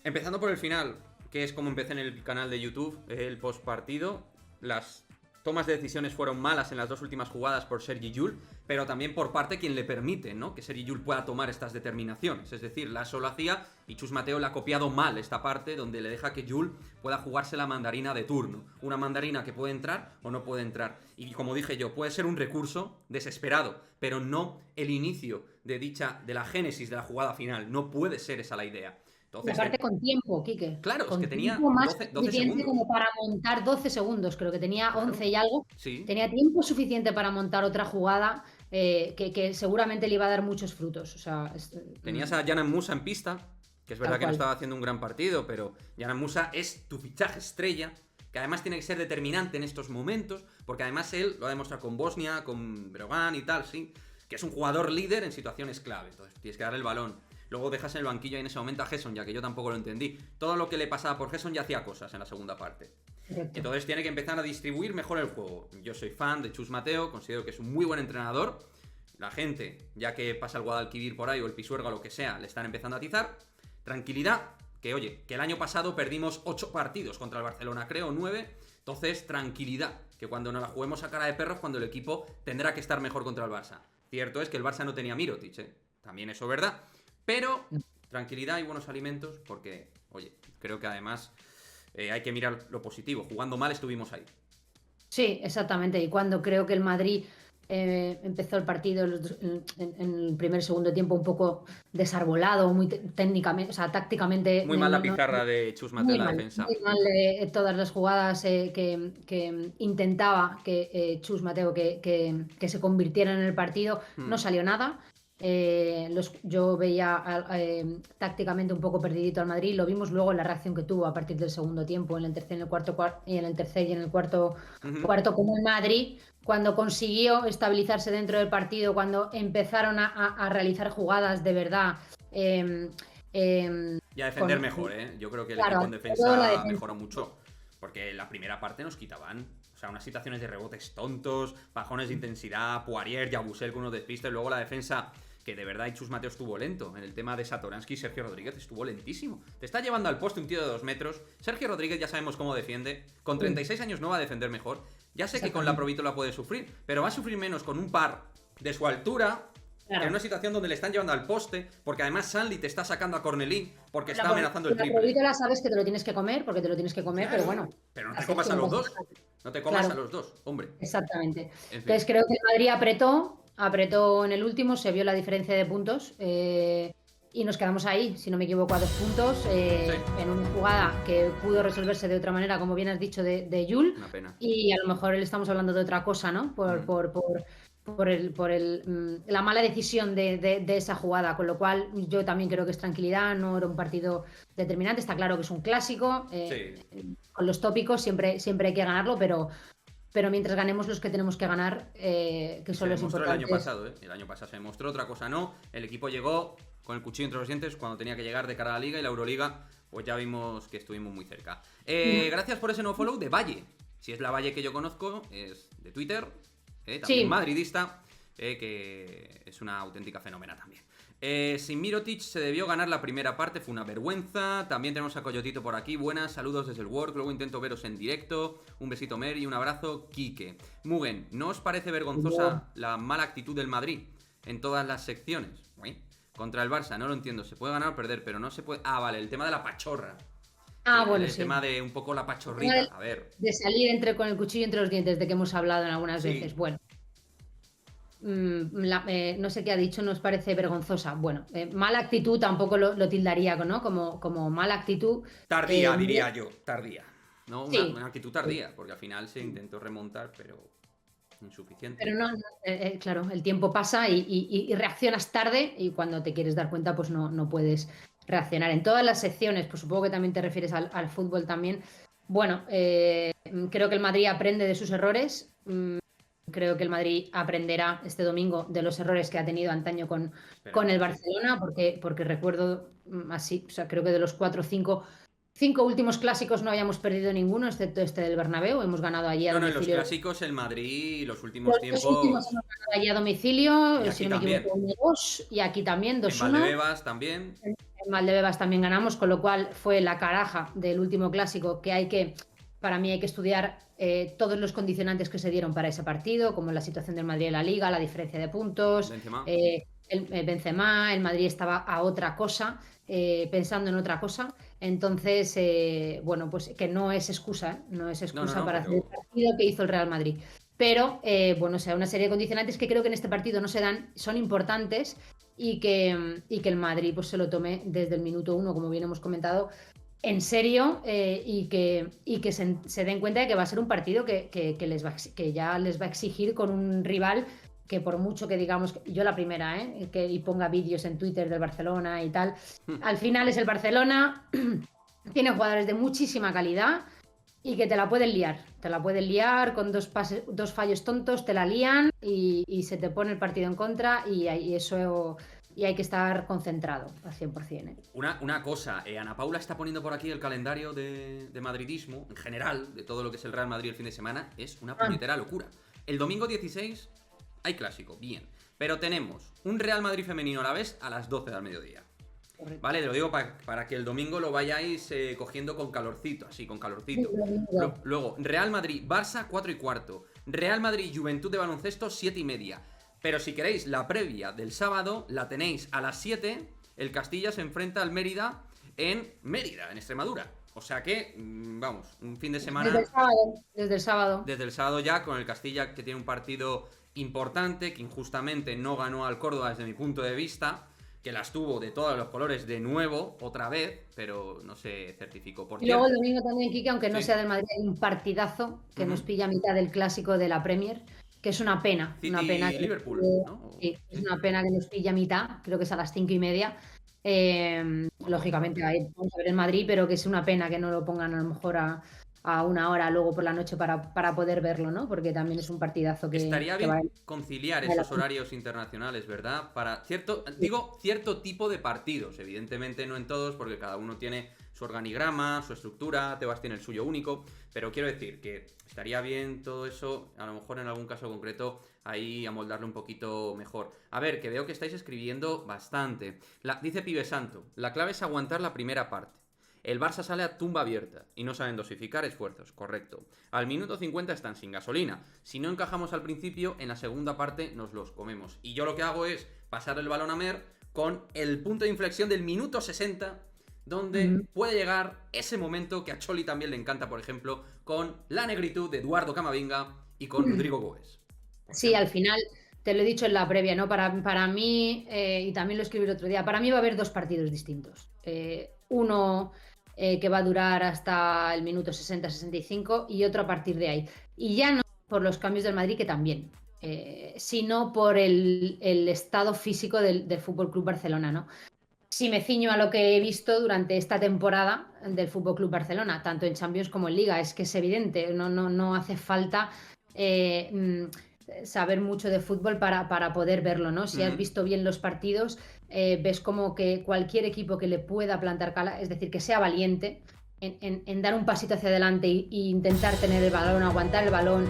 Empezando por el final, que es como empecé en el canal de YouTube, el post partido. Las tomas de decisiones fueron malas en las dos últimas jugadas por Sergi Llull, pero también por parte quien le permite, ¿no?, que Sergi Llull pueda tomar estas determinaciones. Es decir, Lasso lo hacía y Chus Mateo le ha copiado mal esta parte donde le deja que Llull pueda jugarse la mandarina de turno. Una mandarina que puede entrar o no puede entrar. Y como dije yo, puede ser un recurso desesperado, pero no el inicio de la génesis de la jugada final. No puede ser esa la idea. Entonces, y aparte con tiempo, Quique. Claro, con es que tenía más 12 segundos. Como para montar 12 segundos, creo que tenía 11 y algo. Sí. Tenía tiempo suficiente para montar otra jugada que seguramente le iba a dar muchos frutos. O sea, tenías a Yanan Musa en pista, que es verdad que no estaba haciendo un gran partido, pero Yanan Musa es tu fichaje estrella, que además tiene que ser determinante en estos momentos, porque además él lo ha demostrado con Bosnia, con Breogán y tal, sí, que es un jugador líder en situaciones clave. Entonces tienes que darle el balón. Luego dejas en el banquillo en ese momento a Gerson, ya que yo tampoco lo entendí. Todo lo que le pasaba por Gerson ya hacía cosas en la segunda parte. Correcto. Entonces tiene que empezar a distribuir mejor el juego. Yo soy fan de Chus Mateo, considero que es un muy buen entrenador. La gente, ya que pasa el Guadalquivir por ahí o el Pisuerga o lo que sea, le están empezando a atizar. Tranquilidad, que oye, que el año pasado perdimos 8 partidos contra el Barcelona, creo, 9. Entonces, tranquilidad, que cuando nos la juguemos a cara de perros, cuando el equipo tendrá que estar mejor contra el Barça. Cierto es que el Barça no tenía Mirotic, ¿eh? También eso es verdad. Pero tranquilidad y buenos alimentos porque, oye, creo que además hay que mirar lo positivo. Jugando mal estuvimos ahí. Sí, exactamente. Y cuando creo que el Madrid empezó el partido en el primer segundo tiempo un poco desarbolado, muy técnicamente, o sea, tácticamente... Muy mal la pizarra de Chus Mateo en la defensa. Muy mal todas las jugadas que intentaba que Chus Mateo que se convirtiera en el partido. No salió nada. Yo veía tácticamente un poco perdidito al Madrid. Lo vimos luego en la reacción que tuvo a partir del segundo tiempo, en el tercer, en el cuarto y en el tercer y en el cuarto, como el Madrid, cuando consiguió estabilizarse dentro del partido, cuando empezaron a realizar jugadas de verdad. Y a defender mejor, ¿eh? Yo creo que el equipo en defensa mejoró mucho. Porque en la primera parte nos quitaban, o sea, unas situaciones de rebotes tontos, bajones de intensidad, Poirier, Yabusel con unos despistes, luego la defensa, que de verdad Chus Mateo estuvo lento. En el tema de Satoransky, Sergio Rodríguez estuvo lentísimo. Te está llevando al poste un tío de 2 metros. Sergio Rodríguez ya sabemos cómo defiende. Con 36 años no va a defender mejor. Ya sé que con la Provítola puede sufrir, pero va a sufrir menos con un par de su altura. Claro. En una situación donde le están llevando al poste, porque además Sanli te está sacando a Cornelí, porque está amenazando el triple. La Provítola sabes que te lo tienes que comer, porque te lo tienes que comer, claro, pero bueno. Pero no te comas a los dos. No te comas a los dos, hombre. Exactamente. Entonces creo que el Madrid apretó en el último, se vio la diferencia de puntos y nos quedamos ahí, si no me equivoco, a 2 puntos en una jugada que pudo resolverse de otra manera, como bien has dicho, de Jul. Una pena. Y a lo mejor le estamos hablando de otra cosa, ¿no? Por la mala decisión de esa jugada, con lo cual yo también creo que es tranquilidad, no era un partido determinante, está claro que es un clásico, con los tópicos siempre hay que ganarlo, pero mientras ganemos los que tenemos que ganar, que son los importantes. El año pasado se demostró, otra cosa no, el equipo llegó con el cuchillo entre los dientes cuando tenía que llegar de cara a la Liga, y la Euroliga pues ya vimos que estuvimos muy cerca. Gracias por ese nuevo follow de Valle, si es la Valle que yo conozco, es de Twitter. También madridista, que es una auténtica fenómena también. Sin Mirotic se debió ganar la primera parte, fue una vergüenza. También tenemos a Coyotito por aquí, buenas, saludos desde el Work, luego intento veros en directo. Un besito Mer y un abrazo Quique. Mugen, ¿no os parece vergonzosa la mala actitud del Madrid en todas las secciones? Contra el Barça, no lo entiendo, se puede ganar o perder, pero no se puede... Ah, vale, el tema de la pachorra. Bueno, el tema de un poco la pachorrita, a ver. De salir con el cuchillo entre los dientes, de que hemos hablado en algunas veces. Bueno, no sé qué ha dicho, nos parece vergonzosa. Bueno, mala actitud tampoco lo tildaría, ¿no? Como mala actitud. Tardía, diría yo, tardía. ¿No? Una actitud tardía, porque al final se intentó remontar, pero insuficiente. Pero claro, el tiempo pasa y reaccionas tarde, y cuando te quieres dar cuenta, pues no puedes reaccionar. En todas las secciones, pues supongo que también te refieres al fútbol también. Bueno, creo que el Madrid aprende de sus errores. Creo que el Madrid aprenderá este domingo de los errores que ha tenido antaño con el Barcelona, porque recuerdo así, o sea, creo que de los 4 o 5 últimos clásicos no habíamos perdido ninguno, excepto este del Bernabéu. Hemos ganado allí a domicilio. En los clásicos el Madrid los últimos tiempos... Los últimos hemos ganado allí a domicilio, si no me equivoco, 1-2, y aquí también 2-1. En Valdebebas también. En Valdebebas también ganamos, con lo cual fue la caraja del último clásico que para mí hay que estudiar todos los condicionantes que se dieron para ese partido, como la situación del Madrid en la Liga, la diferencia de puntos, Benzema, el Madrid estaba a otra cosa, pensando en otra cosa. Entonces, bueno, pues que no es excusa para hacer el partido que hizo el Real Madrid. Pero, bueno, o sea, una serie de condicionantes que creo que en este partido no se dan, son importantes, y que el Madrid pues se lo tome desde el minuto 1, como bien hemos comentado, en serio, y que se den cuenta de que va a ser un partido que ya les va a exigir con un rival que, por mucho que digamos, yo la primera, y ponga vídeos en Twitter del Barcelona y tal, al final es el Barcelona, tiene jugadores de muchísima calidad y que te la pueden liar con dos fallos tontos, te la lían y se te pone el partido en contra, y hay que estar concentrado al 100%. Una cosa, Ana Paula está poniendo por aquí el calendario de madridismo, en general, de todo lo que es el Real Madrid el fin de semana, es una puñetera locura. El domingo 16 hay clásico, bien, pero tenemos un Real Madrid femenino a la vez a las 12 del mediodía. Correcto. Vale, te lo digo para que el domingo lo vayáis cogiendo con calorcito, así, con calorcito. Luego, Real Madrid, Barça, 4:15. Real Madrid, Juventud de baloncesto, 7:30. Pero si queréis, la previa del sábado la tenéis a las 7. El Castilla se enfrenta al Mérida en Extremadura. O sea que, vamos, un fin de semana... Desde el sábado. Desde el sábado ya, con el Castilla, que tiene un partido importante, que injustamente no ganó al Córdoba desde mi punto de vista, que las tuvo de todos los colores de nuevo, otra vez, pero no se certificó. Y luego el domingo también, Quique, aunque no sea del Madrid, hay un partidazo que nos pilla a mitad del clásico de la Premier, que es una pena. City, una pena Liverpool, ¿no? Sí, es una pena que nos pilla a mitad, creo que es a las 5:30. Lógicamente vamos a ver el Madrid, pero que es una pena que no lo pongan a lo mejor a una hora luego por la noche para poder verlo, ¿no? Porque también es un partidazo que... Estaría bien conciliar esos horarios internacionales, ¿verdad? Para cierto tipo de partidos, evidentemente no en todos, porque cada uno tiene su organigrama, su estructura, Tebas tiene el suyo único, pero quiero decir que estaría bien todo eso, a lo mejor en algún caso concreto, ahí amoldarlo un poquito mejor. A ver, que veo que estáis escribiendo bastante. Dice Pibe Santo, la clave es aguantar la primera parte. El Barça sale a tumba abierta y no saben dosificar esfuerzos, correcto. Al minuto 50 están sin gasolina. Si no encajamos al principio, en la segunda parte nos los comemos. Y yo lo que hago es pasar el balón a Mer con el punto de inflexión del minuto 60, donde puede llegar ese momento que a Choli también le encanta, por ejemplo, con la negritud de Eduardo Camavinga y con Rodrigo Goes. Sí, al final, te lo he dicho en la previa, ¿no? Para mí, y también lo escribí el otro día, para mí va a haber dos partidos distintos. Uno que va a durar hasta el minuto 60-65 y otro a partir de ahí. Y ya no por los cambios del Madrid, que también, sino por el estado físico del Fútbol Club Barcelona, ¿no? Si me ciño a lo que he visto durante esta temporada del Fútbol Club Barcelona, tanto en Champions como en Liga, es que es evidente, no hace falta saber mucho de fútbol para poder verlo, ¿no? Si has visto bien los partidos, ves como que cualquier equipo que le pueda plantar cara, es decir, que sea valiente en dar un pasito hacia adelante e intentar tener el balón, aguantar el balón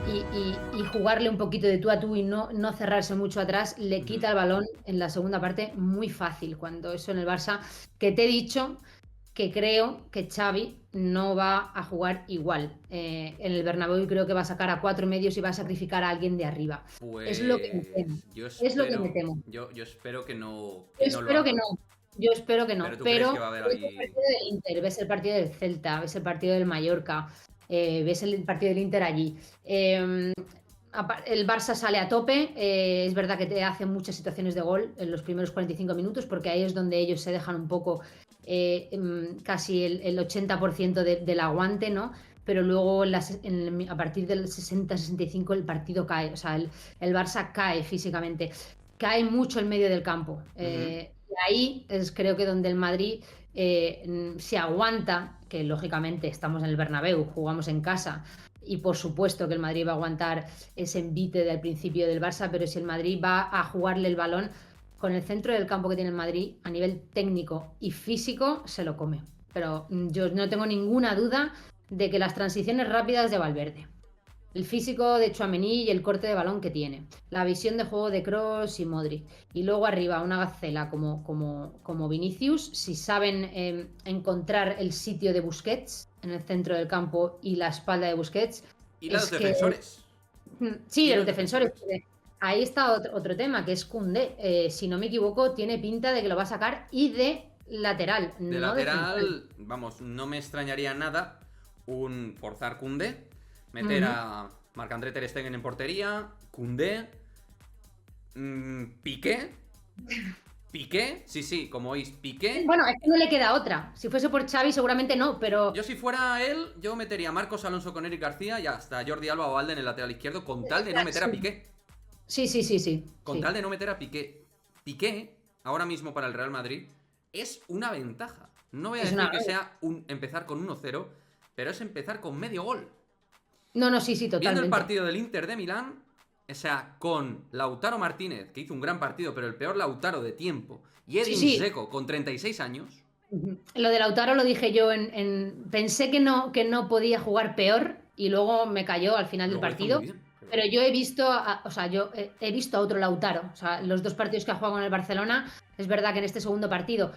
y jugarle un poquito de tú a tú y no cerrarse mucho atrás, le quita el balón en la segunda parte muy fácil. Cuando eso en el Barça, que te he dicho que creo que Xavi no va a jugar igual en el Bernabéu, y creo que va a sacar a 4 medios y va a sacrificar a alguien de arriba. Pues es lo que me temo. Es lo que me temo. Yo espero que no. Yo espero que no. Pero ves el partido del Inter, ves el partido del Celta, ves el partido del Mallorca, ves el partido del Inter allí. El Barça sale a tope, es verdad que te hace muchas situaciones de gol en los primeros 45 minutos, porque ahí es donde ellos se dejan un poco casi el 80% del aguante, ¿no? Pero luego a partir del 60-65 el partido cae, o sea, el Barça cae físicamente, cae mucho en medio del campo. Y ahí es creo que donde el Madrid se aguanta, que lógicamente estamos en el Bernabéu, jugamos en casa, y por supuesto que el Madrid va a aguantar ese envite del principio del Barça, pero si el Madrid va a jugarle el balón con el centro del campo que tiene el Madrid, a nivel técnico y físico, se lo come. Pero yo no tengo ninguna duda de que las transiciones rápidas de Valverde, el físico de Tchouaméni y el corte de balón que tiene, la visión de juego de Kroos y Modric, y luego arriba una gacela como Vinicius, si saben encontrar el sitio de Busquets en el centro del campo y la espalda de Busquets. Y los defensores. Sí, los defensores. Ahí está otro tema, que es Koundé. Si no me equivoco, tiene pinta de que lo va a sacar y de lateral. De lateral, vamos, no me extrañaría nada un forzar Koundé, meter a Marc-André ter Stegen en portería, Koundé, Piqué, sí, como oís, Piqué. Bueno, es que no le queda otra. Si fuese por Xavi seguramente no, pero... Yo si fuera él, yo metería a Marcos Alonso con Eric García y hasta Jordi Alba o Valde en el lateral izquierdo con tal de no meter a Piqué. Sí. Con tal de no meter a Piqué. Piqué, ahora mismo para el Real Madrid, es una ventaja. No voy a decir que sea empezar con 1-0, pero es empezar con medio gol. No, sí, totalmente. Viendo el partido del Inter de Milán, o sea, con Lautaro Martínez, que hizo un gran partido, pero el peor Lautaro de tiempo, y Edin Dzeko con 36 años. Lo de Lautaro lo dije yo pensé que no podía jugar peor y luego me cayó al final del partido. Pero yo he visto a otro Lautaro. O sea, los dos partidos que ha jugado con el Barcelona, es verdad que en este segundo partido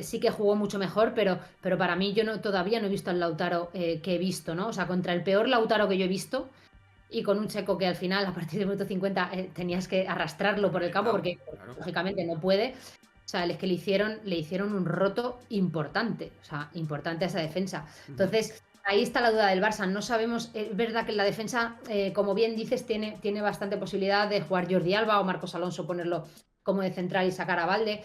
sí que jugó mucho mejor, pero para mí yo todavía no he visto al Lautaro que he visto, ¿no? O sea, contra el peor Lautaro que yo he visto, y con un Checo que al final, a partir del minuto 50, tenías que arrastrarlo por el campo, porque lógicamente no puede. O sea, es que le hicieron un roto importante, o sea, importante a esa defensa. Entonces, ahí está la duda del Barça. No sabemos, es verdad que en la defensa, como bien dices, tiene bastante posibilidad de jugar Jordi Alba o Marcos Alonso, ponerlo como de central y sacar a Valde.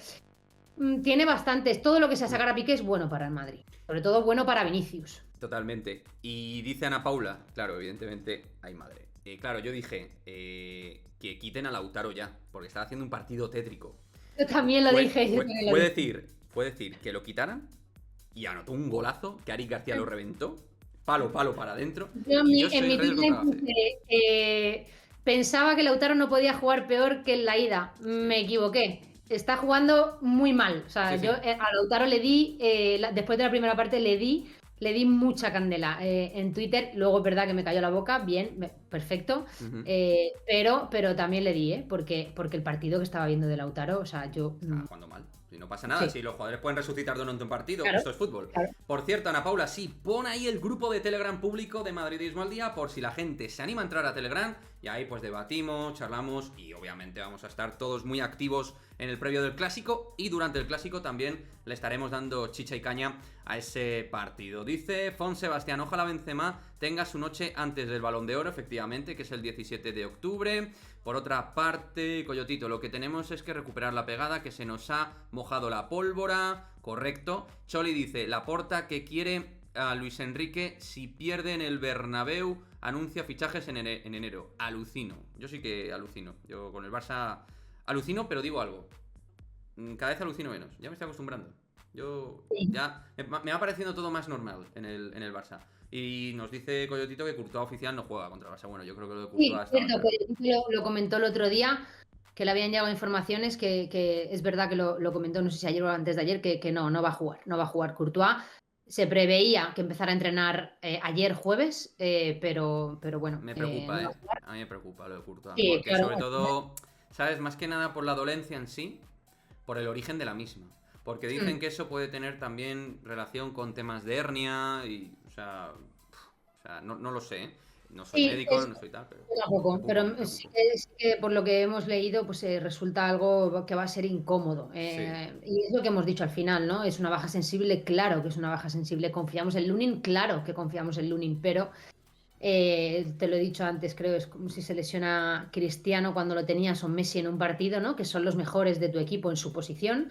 Tiene bastantes. Todo lo que sea sacar a Piqué es bueno para el Madrid. Sobre todo bueno para Vinicius. Totalmente. Y dice Ana Paula, claro, evidentemente, ay madre. Claro, yo dije que quiten a Lautaro ya, porque estaba haciendo un partido tétrico. Yo también lo dije. Fue decir que lo quitaran y anotó un golazo que Eric García lo reventó. Palo para adentro. Yo en mi Twitter pensaba que Lautaro no podía jugar peor que en la ida. Me equivoqué. está jugando muy mal. O sea, Sí, sí. yo a Lautaro le di, después de la primera parte le di mucha candela en Twitter. Luego es verdad que me cayó la boca, bien, perfecto. Ujú. Pero también le di, porque el partido que estaba viendo de Lautaro, o sea, yo... Estaba jugando mal. Si no pasa nada, sí, si los jugadores pueden resucitar durante un partido, claro, esto es fútbol. claro. Por cierto, Ana Paula, sí, pon ahí el grupo de Telegram público de Madridismo al Día por si la gente se anima a entrar a Telegram y ahí pues debatimos, charlamos y obviamente vamos a estar todos muy activos en el previo del Clásico y durante el Clásico también le estaremos dando chicha y caña a ese partido. Dice Fon Sebastián, ojalá Benzema tenga su noche antes del Balón de Oro, efectivamente, que es el 17 de octubre. Por otra parte, Coyotito, lo que tenemos es que recuperar la pegada, que se nos ha mojado la pólvora. Correcto. Choli dice, Laporta que quiere a Luis Enrique si pierde en el Bernabéu, anuncia fichajes en enero. Alucino. Yo sí que alucino. Yo con el Barça alucino, pero digo algo. Cada vez alucino menos. Ya me estoy acostumbrando. Yo ya me va pareciendo todo más normal en el Barça. Y nos dice Coyotito que Courtois oficial no juega contra el Barça. Bueno, yo creo que lo de Sí, Courtois está cierto, lo comentó el otro día, que le habían llegado informaciones que es verdad que lo comentó, no sé si ayer o antes de ayer, que no va a jugar, no va a jugar Courtois. Se preveía que empezara a entrenar ayer jueves, pero bueno, Me preocupa, no va a jugar. A mí me preocupa lo de Courtois. Sí, Porque claro. sobre todo, ¿sabes? Más que nada por la dolencia en sí, por el origen de la misma. Porque dicen Mm. que eso puede tener también relación con temas de hernia y, o sea no lo sé, ¿eh? No soy Sí, médico, no soy tal, pero yo me tampoco, preocupa, me pero preocupa. sí que por lo que hemos leído, pues resulta algo que va a ser incómodo. Sí, Y es lo que hemos dicho al final, ¿no? Es una baja sensible, claro que es una baja sensible. Confiamos en Lunin, claro que confiamos en Lunin, pero te lo he dicho antes, creo, es como si se lesiona Cristiano cuando lo tenías o Messi en un partido, ¿no? Que son los mejores de tu equipo en su posición.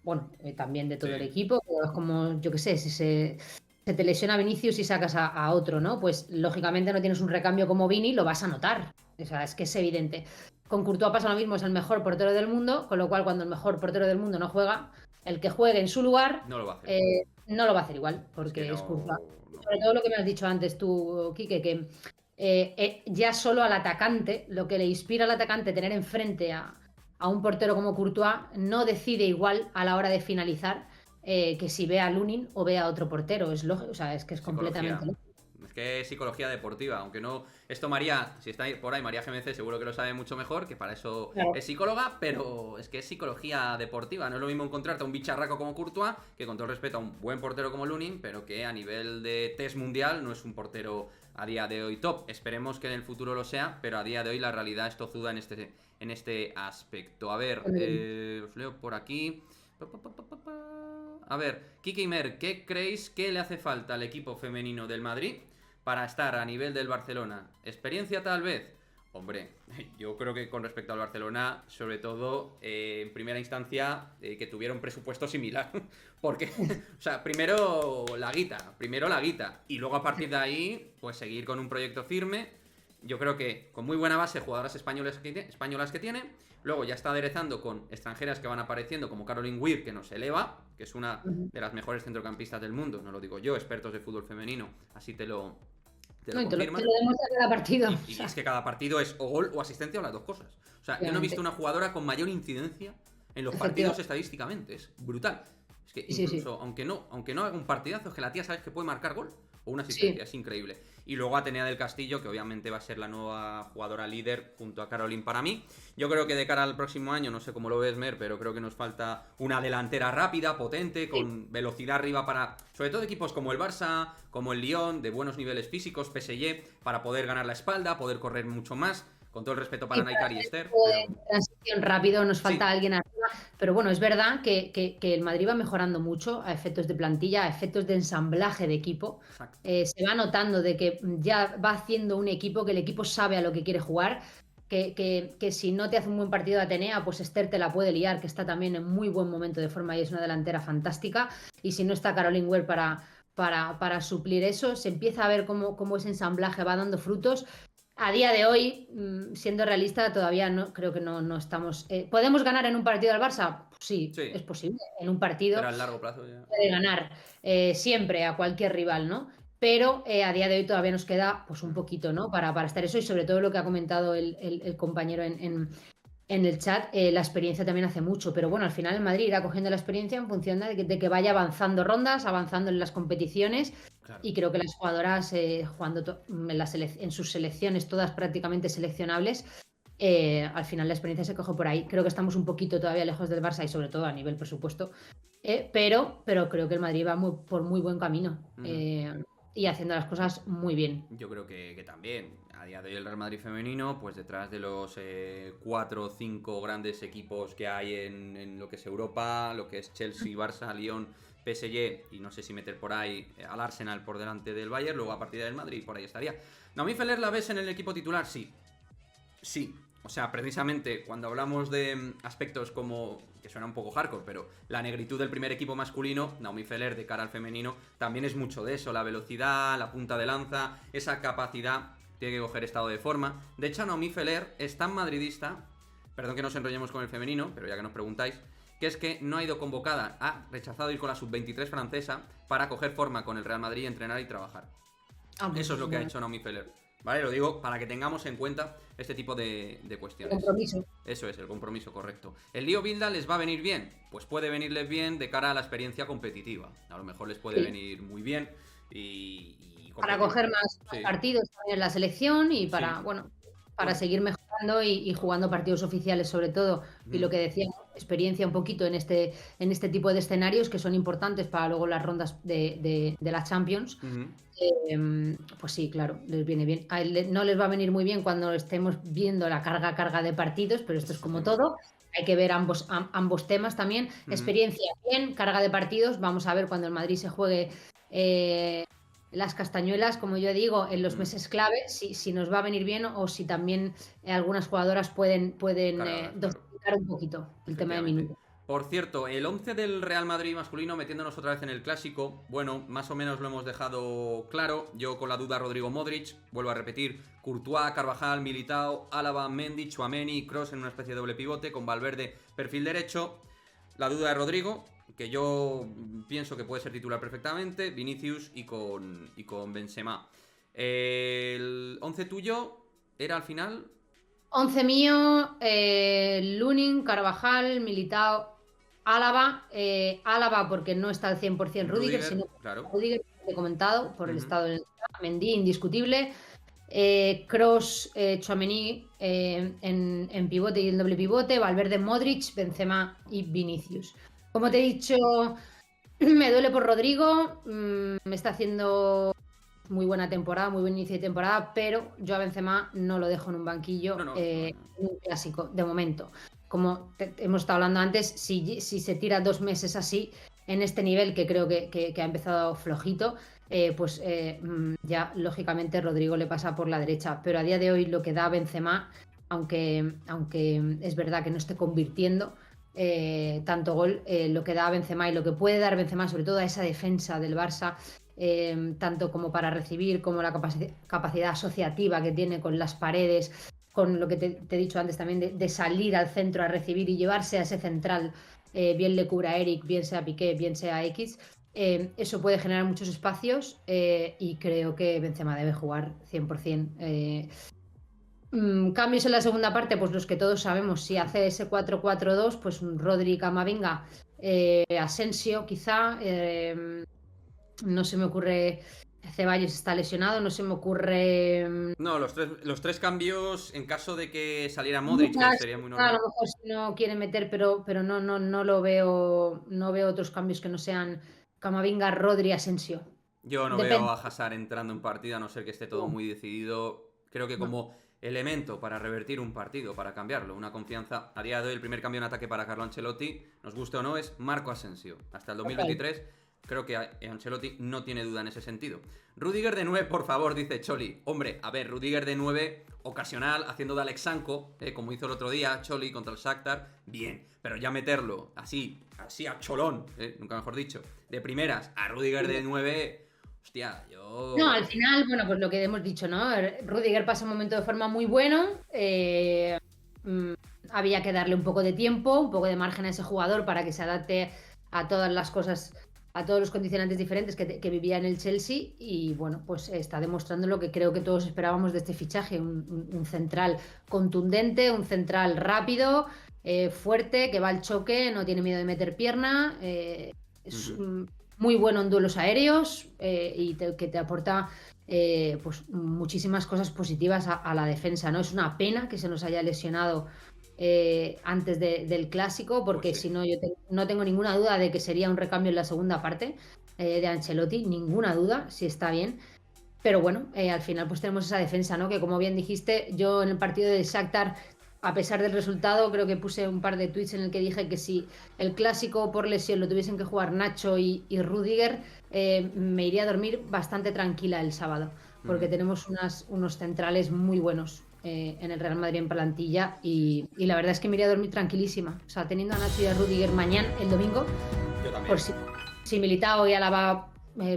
Bueno, también de todo el sí, equipo, pero es como, yo qué sé, si se te lesiona Vinicius y sacas a otro, ¿no? Pues lógicamente no tienes un recambio como Vini, lo vas a notar. O sea, es que es evidente. Con Courtois pasa lo mismo, es el mejor portero del mundo, con lo cual cuando el mejor portero del mundo no juega, el que juegue en su lugar no lo va a hacer igual. no lo va a hacer igual, Es que porque es Courtois. no. Sobre todo lo que me has dicho antes tú, Quique, que ya solo al atacante, lo que le inspira al atacante tener enfrente a un portero como Courtois, no decide igual a la hora de finalizar que si ve a Lunin o ve a otro portero. Es lógico, o sea, es que es completamente Psicología. lógico. Es que es psicología deportiva, aunque no. Esto María, si está por ahí, María GMC seguro que lo sabe mucho mejor, que para eso Claro. es psicóloga, pero es que es psicología deportiva. No es lo mismo encontrarte a un bicharraco como Courtois, que con todo el respeto a un buen portero como Lunin, pero que a nivel de test mundial no es un portero a día de hoy top. Esperemos que en el futuro lo sea, pero a día de hoy la realidad es tozuda en este aspecto. A ver, os leo por aquí. A ver, Kike Imer, ¿qué creéis que le hace falta al equipo femenino del Madrid para estar a nivel del Barcelona? ¿Experiencia tal vez? Hombre, yo creo que con respecto al Barcelona, sobre todo en primera instancia, que tuviera un presupuesto similar. Porque, o sea, primero la guita, y luego a partir de ahí, pues seguir con un proyecto firme. Yo creo que con muy buena base, jugadoras españolas que tiene. Luego ya está aderezando con extranjeras que van apareciendo, como Caroline Weir, que nos eleva, que es una Ujú. de las mejores centrocampistas del mundo. No lo digo yo, expertos de fútbol femenino, así te lo No, y te confirman. lo demuestra cada partido. O Y es sea, que cada partido es o gol o asistencia o las dos cosas. O sea, yo no he visto efectivamente. una jugadora con mayor incidencia en los partidos Efectivamente. estadísticamente. Es brutal. Es que Sí, sí, incluso, aunque no haga un partidazo, es que la tía sabes que puede marcar gol o una asistencia. sí. Es increíble. Y luego Atenea del Castillo, que obviamente va a ser la nueva jugadora líder junto a Caroline para mí. Yo creo que de cara al próximo año, no sé cómo lo ves, Mer, pero creo que nos falta una delantera rápida, potente, Sí. con velocidad arriba para, sobre todo equipos como el Barça, como el Lyon, de buenos niveles físicos, PSG, para poder ganar la espalda, poder correr mucho más. Con todo el respeto para Sí, para Naikari y hacer Esther, juego pero de transición rápido nos falta sí, alguien arriba, pero bueno, es verdad que el Madrid va mejorando mucho a efectos de plantilla, a efectos de ensamblaje de equipo. exacto. Se va notando de que ya va haciendo un equipo, que el equipo sabe a lo que quiere jugar, que si no te hace un buen partido de Atenea, pues Esther te la puede liar, que está también en muy buen momento de forma y es una delantera fantástica, y si no está Caroline Weir para suplir eso, se empieza a ver cómo ese ensamblaje va dando frutos. A día de hoy, siendo realista, todavía no creo que no estamos. ¿Podemos ganar en un partido al Barça? Sí, es Sí, posible. En un partido pero a largo plazo ya. puede ganar siempre a cualquier rival, ¿no? Pero a día de hoy todavía nos queda pues un poquito, ¿no? Para estar eso y sobre todo lo que ha comentado el compañero en el chat, la experiencia también hace mucho, pero bueno, al final el Madrid irá cogiendo la experiencia en función de que vaya avanzando rondas, avanzando en las competiciones, Claro. y creo que las jugadoras jugando en sus selecciones, todas prácticamente seleccionables, al final la experiencia se coge por ahí. Creo que estamos un poquito todavía lejos del Barça y sobre todo a nivel presupuesto, pero creo que el Madrid va por muy buen camino y haciendo las cosas muy bien. Yo creo que también. A día de hoy el Real Madrid femenino, pues detrás de los 4 o 5 grandes equipos que hay en lo que es Europa, lo que es Chelsea, Barça, Lyon, PSG, y no sé si meter por ahí al Arsenal por delante del Bayern, luego a partir del Madrid, por ahí estaría. Naomi Feller, ¿la ves en el equipo titular? Sí. Sí. O sea, precisamente cuando hablamos de aspectos como, que suena un poco hardcore, pero la negritud del primer equipo masculino, Naomi Feller de cara al femenino, también es mucho de eso, la velocidad, la punta de lanza, esa capacidad, tiene que coger estado de forma. De hecho, Naomi Feller es tan madridista, perdón que nos enrollemos con el femenino, pero ya que nos preguntáis, que es que no ha ido convocada, ha rechazado ir con la sub-23 francesa para coger forma con el Real Madrid, entrenar y trabajar. Eso es lo que ha hecho Naomi Feller. ¿Vale? Lo digo para que tengamos en cuenta este tipo de cuestiones. Compromiso. Eso es, el compromiso, correcto. ¿El lío Bilda les va a venir bien? Pues puede venirles bien de cara a la experiencia competitiva. A lo mejor les puede venir muy bien y para coger más partidos también en la selección y para, para seguir mejorando y jugando partidos oficiales sobre todo. Y lo que decíamos, experiencia un poquito en este tipo de escenarios que son importantes para luego las rondas de la Champions. Pues sí, claro, les viene bien. No les va a venir muy bien cuando estemos viendo la carga de partidos, pero esto es como todo. Hay que ver ambos temas también. Experiencia bien, carga de partidos. Vamos a ver cuando el Madrid se juegue las castañuelas, como yo digo, en los meses clave, si nos va a venir bien o si también algunas jugadoras pueden dosificar un poquito el tema de minutos. Por cierto, el 11 del Real Madrid masculino, metiéndonos otra vez en el clásico, bueno, más o menos lo hemos dejado claro. Yo con la duda Rodrigo Modric, vuelvo a repetir, Courtois, Carvajal, Militao, Álava, Mendy, Tchouaméni, Kroos en una especie de doble pivote, con Valverde perfil derecho. La duda de Rodrigo, que yo pienso que puede ser titular perfectamente, Vinicius y con Benzema. El 11 tuyo era al final... 11 mío, Lunin, Carvajal, Militao, Álava porque no está al 100% Rudiger, sino Rudiger, que he comentado, por el estado del Mendy, indiscutible. Kroos, Tchouaméni en pivote y el doble pivote, Valverde, Modric, Benzema y Vinicius. Como te he dicho, me duele por Rodrigo, me está haciendo muy buena temporada, muy buen inicio de temporada, pero yo a Benzema no lo dejo en un banquillo, en un clásico, de momento. Como hemos estado hablando antes, si se tira 2 meses así, en este nivel que creo que ha empezado flojito, pues ya lógicamente Rodrigo le pasa por la derecha. Pero a día de hoy lo que da Benzema, aunque es verdad que no esté convirtiendo tanto gol, lo que da Benzema y lo que puede dar Benzema, sobre todo a esa defensa del Barça, tanto como para recibir, como la capacidad asociativa que tiene con las paredes, con lo que te he dicho antes también, de salir al centro a recibir y llevarse a ese central, bien le cubra a Eric, bien sea Piqué, bien sea X, eso puede generar muchos espacios y creo que Benzema debe jugar 100%. Cambios en la segunda parte, pues los que todos sabemos, si hace ese 4-4-2, pues Rodri, Camavinga, Asensio quizá, no se me ocurre, Ceballos está lesionado, no se me ocurre... No, los tres cambios en caso de que saliera Modric, sería muy normal. A lo mejor si no quiere meter, pero no lo veo, no veo otros cambios que no sean Camavinga, Rodri, Asensio. Yo no veo a Hazard entrando en partido, a no ser que esté todo muy decidido. Creo que como elemento para revertir un partido, para cambiarlo, una confianza. A día de hoy el primer cambio en ataque para Carlo Ancelotti, nos guste o no, es Marco Asensio. Hasta el 2023 creo que Ancelotti no tiene duda en ese sentido. Rudiger de 9, por favor, dice Choli. Hombre, a ver, Rudiger de 9, ocasional, haciendo de Alex Sanko, como hizo el otro día Choli contra el Shakhtar, bien. Pero ya meterlo así a cholón, nunca mejor dicho, de primeras, a Rudiger de 9... Hostia, yo... No, al final, bueno, pues lo que hemos dicho, ¿no? Rudiger pasa un momento de forma muy bueno. Había que darle un poco de tiempo, un poco de margen a ese jugador para que se adapte a todas las cosas a todos los condicionantes diferentes que vivía en el Chelsea y bueno, pues está demostrando lo que creo que todos esperábamos de este fichaje, un central contundente, un central rápido, fuerte, que va al choque, no tiene miedo de meter pierna, es muy bueno en duelos aéreos que te aporta pues muchísimas cosas positivas a la defensa, ¿no? Es una pena que se nos haya lesionado antes del clásico, porque Pues sí. si no, no tengo ninguna duda de que sería un recambio en la segunda parte de Ancelotti, ninguna duda, si está bien. Pero bueno, al final pues tenemos esa defensa, ¿no? Que como bien dijiste, yo en el partido de Shakhtar, a pesar del resultado, creo que puse un par de tweets en el que dije que si el clásico por lesión lo tuviesen que jugar Nacho y Rüdiger, me iría a dormir bastante tranquila el sábado, porque tenemos unos centrales muy buenos en el Real Madrid en plantilla y la verdad es que me iría a dormir tranquilísima. O sea, teniendo a Nacho y a Rüdiger mañana, el domingo, Yo también. por si Militao y Alaba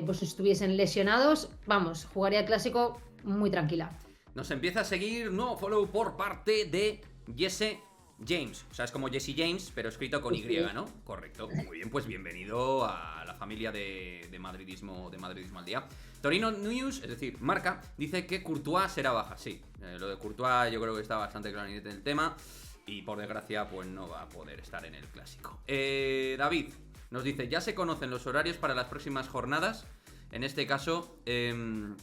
pues estuviesen lesionados, vamos, jugaría el clásico muy tranquila. Nos empieza a seguir nuevo follow por parte de Jesse James. O sea, es como Jesse James, pero escrito con Y, ¿no? Correcto. Muy bien, pues bienvenido a la familia de madridismo al día. Torino News, es decir, Marca, dice que Courtois será baja. Sí, lo de Courtois yo creo que está bastante claro en el tema. Y por desgracia, pues no va a poder estar en el clásico. David nos dice, ya se conocen los horarios para las próximas jornadas. En este caso, de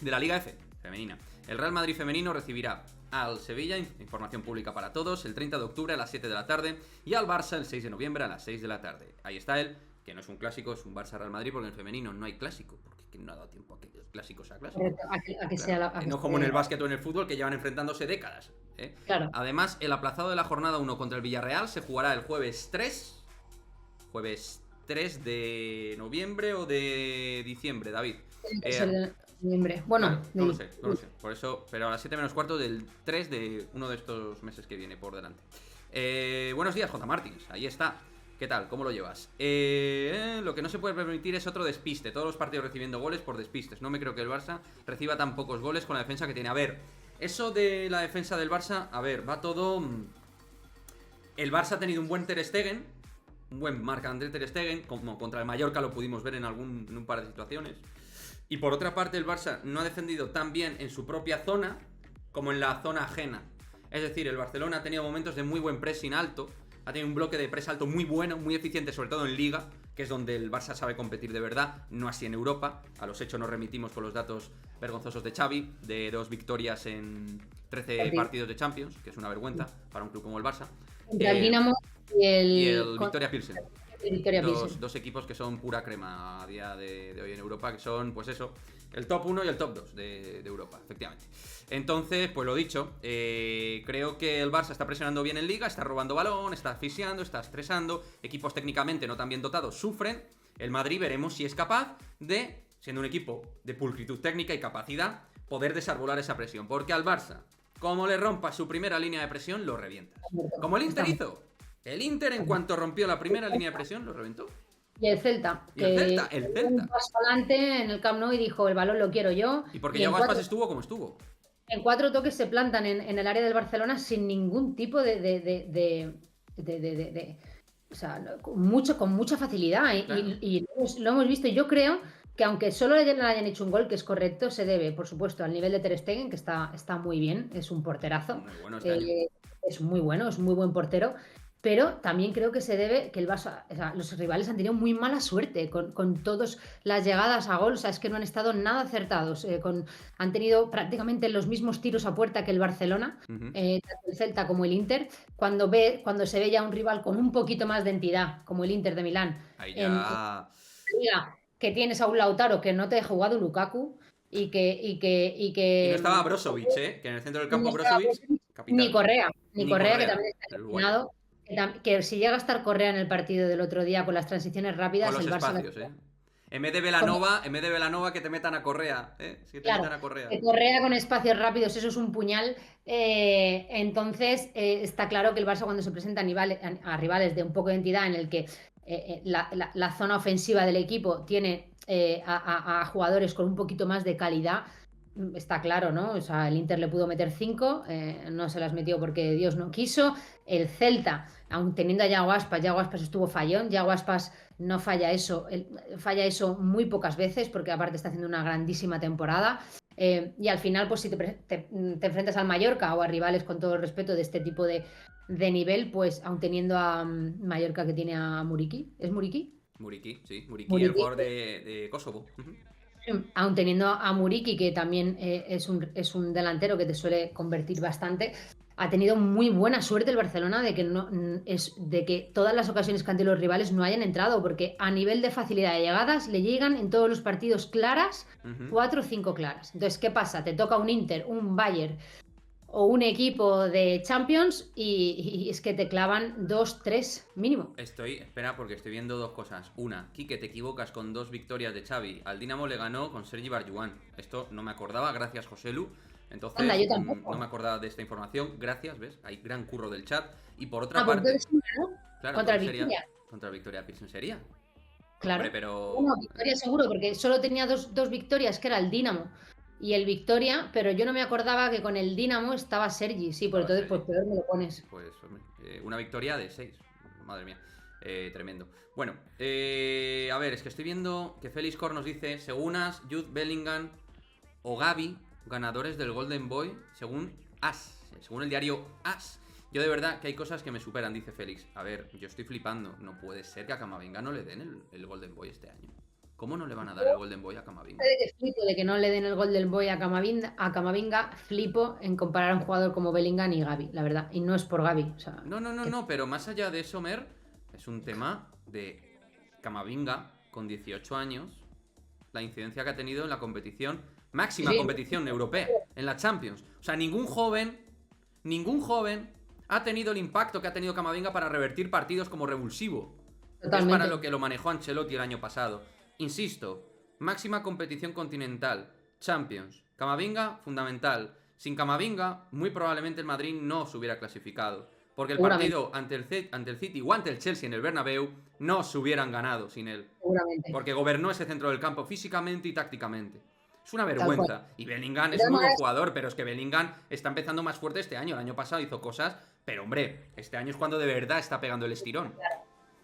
la Liga F, femenina. El Real Madrid femenino recibirá al Sevilla, información pública para todos, el 30 de octubre a las 7 de la tarde y al Barça el 6 de noviembre a las 6 de la tarde. Ahí está él, que no es un clásico, es un Barça-Real Madrid, porque en el femenino no hay clásico, porque no ha dado tiempo a que el clásico sea clásico. No como en el básquet o en el fútbol, que llevan enfrentándose décadas. Claro. Además, el aplazado de la jornada 1 contra el Villarreal se jugará el jueves 3 de noviembre o de diciembre, David. Bueno, no lo sé. Por eso, pero a las 7 menos cuarto del 3 de uno de estos meses que viene por delante. Buenos días, J. Martins. Ahí está. ¿Qué tal? ¿Cómo lo llevas? Lo que no se puede permitir es otro despiste. Todos los partidos recibiendo goles por despistes. No me creo que el Barça reciba tan pocos goles con la defensa que tiene. A ver, eso de la defensa del Barça, a ver, va todo... El Barça ha tenido un buen Ter Stegen, un buen Marc-André Ter Stegen, como contra el Mallorca lo pudimos ver en un par de situaciones. Y por otra parte, el Barça no ha defendido tan bien en su propia zona como en la zona ajena. Es decir, el Barcelona ha tenido momentos de muy buen pressing alto, ha tenido un bloque de press alto muy bueno, muy eficiente, sobre todo en Liga, que es donde el Barça sabe competir de verdad, no así en Europa. A los hechos nos remitimos con los datos vergonzosos de Xavi, de 2 victorias en 13 partidos de Champions, que es una vergüenza para un club como el Barça. El Dinamo y el Victoria Pilsen. Dos equipos que son pura crema a día de hoy en Europa, que son, pues eso, el top 1 y el top 2 de Europa, efectivamente. Entonces, pues lo dicho, creo que el Barça está presionando bien en Liga, está robando balón, está asfixiando, está estresando, equipos técnicamente no tan bien dotados sufren. El Madrid veremos si es capaz de, siendo un equipo de pulcritud técnica y capacidad, poder desarbolar esa presión, porque al Barça, como le rompa su primera línea de presión, lo revientas. Como el Inter hizo. El Inter, en cuanto rompió la primera línea de presión, lo reventó. Y el Celta. El Celta. Un paso adelante en el Camp Nou y dijo, el balón lo quiero yo. Y porque Yago Aspas estuvo como estuvo. En 4 toques se plantan en el área del Barcelona sin ningún tipo o sea, con mucha facilidad. Claro. Y lo hemos visto. Y yo creo que aunque solo le hayan hecho un gol, que es correcto, se debe, por supuesto, al nivel de Ter Stegen, que está muy bien, es un porterazo. Muy bueno es muy bueno, es muy buen portero. Pero también creo que se debe que el Barça, o sea, los rivales han tenido muy mala suerte con todas las llegadas a gol. O sea, es que no han estado nada acertados. Han tenido prácticamente los mismos tiros a puerta que el Barcelona, tanto el Celta como el Inter. Cuando se ve ya un rival con un poquito más de entidad, como el Inter de Milán, ahí ya... que tienes a un Lautaro que no te ha jugado Lukaku y que no estaba Brozovic, que en el centro del campo Brozovic, ni Correa, que también está lesionado. Que si llega a estar Correa en el partido del otro día con las transiciones rápidas, con los espacios, En vez de Belanova, que te metan a Correa, Si te metan a Correa. Que Correa con espacios rápidos, eso es un puñal. Entonces, está claro que el Barça, cuando se presenta a rivales de un poco de entidad, en el que la zona ofensiva del equipo tiene a jugadores con un poquito más de calidad, está claro, ¿no? O sea, el Inter le pudo meter 5, no se las metió porque Dios no quiso. El Celta, aun teniendo a Yago Aspas estuvo fallón. Yago Aspas no falla eso, falla eso muy pocas veces porque aparte está haciendo una grandísima temporada. Y al final, pues si te enfrentas al Mallorca o a rivales con todo el respeto de este tipo de nivel, pues aun teniendo a Mallorca que tiene a Muriqui, ¿es Muriqui? Muriqui, sí, Muriqui, el Muriqui, jugador de Kosovo. aun teniendo a Muriqui, que también es un delantero que te suele convertir bastante, ha tenido muy buena suerte el Barcelona de que, de que todas las ocasiones que han tenido los rivales no hayan entrado, porque a nivel de facilidad de llegadas le llegan en todos los partidos claras, 4 o 5 claras. Entonces, ¿qué pasa? Te toca un Inter, un Bayern o un equipo de Champions y es que te clavan 2, 3 mínimo. Espera, porque estoy viendo dos cosas. Una, Quique, te equivocas con 2 victorias de Xavi. Al Dinamo le ganó con Sergi Barjuan. Esto no me acordaba, gracias Joselu. Entonces, Anda, yo tampoco. no me acordaba de esta información. Gracias, ¿ves? Hay gran curro del chat. Y por otra Pues parte, entonces, ¿no? claro, Contra el sería Victoria. contra el Victoria Pilsen sería. Claro. Hombre, pero Bueno, Victoria seguro, porque solo tenía dos victorias, que era el Dinamo y el Victoria, pero yo no me acordaba que con el Dinamo estaba Sergi. Sí, por estaba entonces, pues Sergi. peor me lo pones. Pues, hombre, una victoria de 6. Madre mía. Tremendo. Bueno, a ver, es que estoy viendo que Félix Cor nos dice: Segunas, Jude Bellingham o Gavi, ganadores del Golden Boy, según según el diario AS. Yo de verdad que hay cosas que me superan, dice Félix. A ver, yo estoy flipando. No puede ser que a Camavinga no le den el Golden Boy este año. ¿Cómo no le van a dar el Golden Boy a Camavinga? Flipo de que no le den el Golden Boy a Camavinga, flipo en comparar a un jugador como Bellingham y Gavi, la verdad. Y no es por Gavi. O sea, No, pero más allá de eso, Mer, es un tema de Camavinga con 18 años, la incidencia que ha tenido en la competición, máxima Sí. competición europea, en la Champions. O sea, ningún joven ha tenido el impacto que ha tenido Camavinga para revertir partidos como revulsivo. Totalmente. Es para lo que lo manejó Ancelotti el año pasado. Insisto, máxima competición continental, Champions. Camavinga, fundamental. Sin Camavinga, muy probablemente el Madrid no se hubiera clasificado. Porque el partido ante el City o ante el Chelsea en el Bernabéu no se hubieran ganado sin él. Seguramente. Porque gobernó ese centro del campo físicamente y tácticamente. Es una vergüenza. Y Bellingham es Pero un muy buen además- jugador, pero es que Bellingham está empezando más fuerte este año. El año pasado hizo cosas, pero hombre, este año es cuando de verdad está pegando el estirón.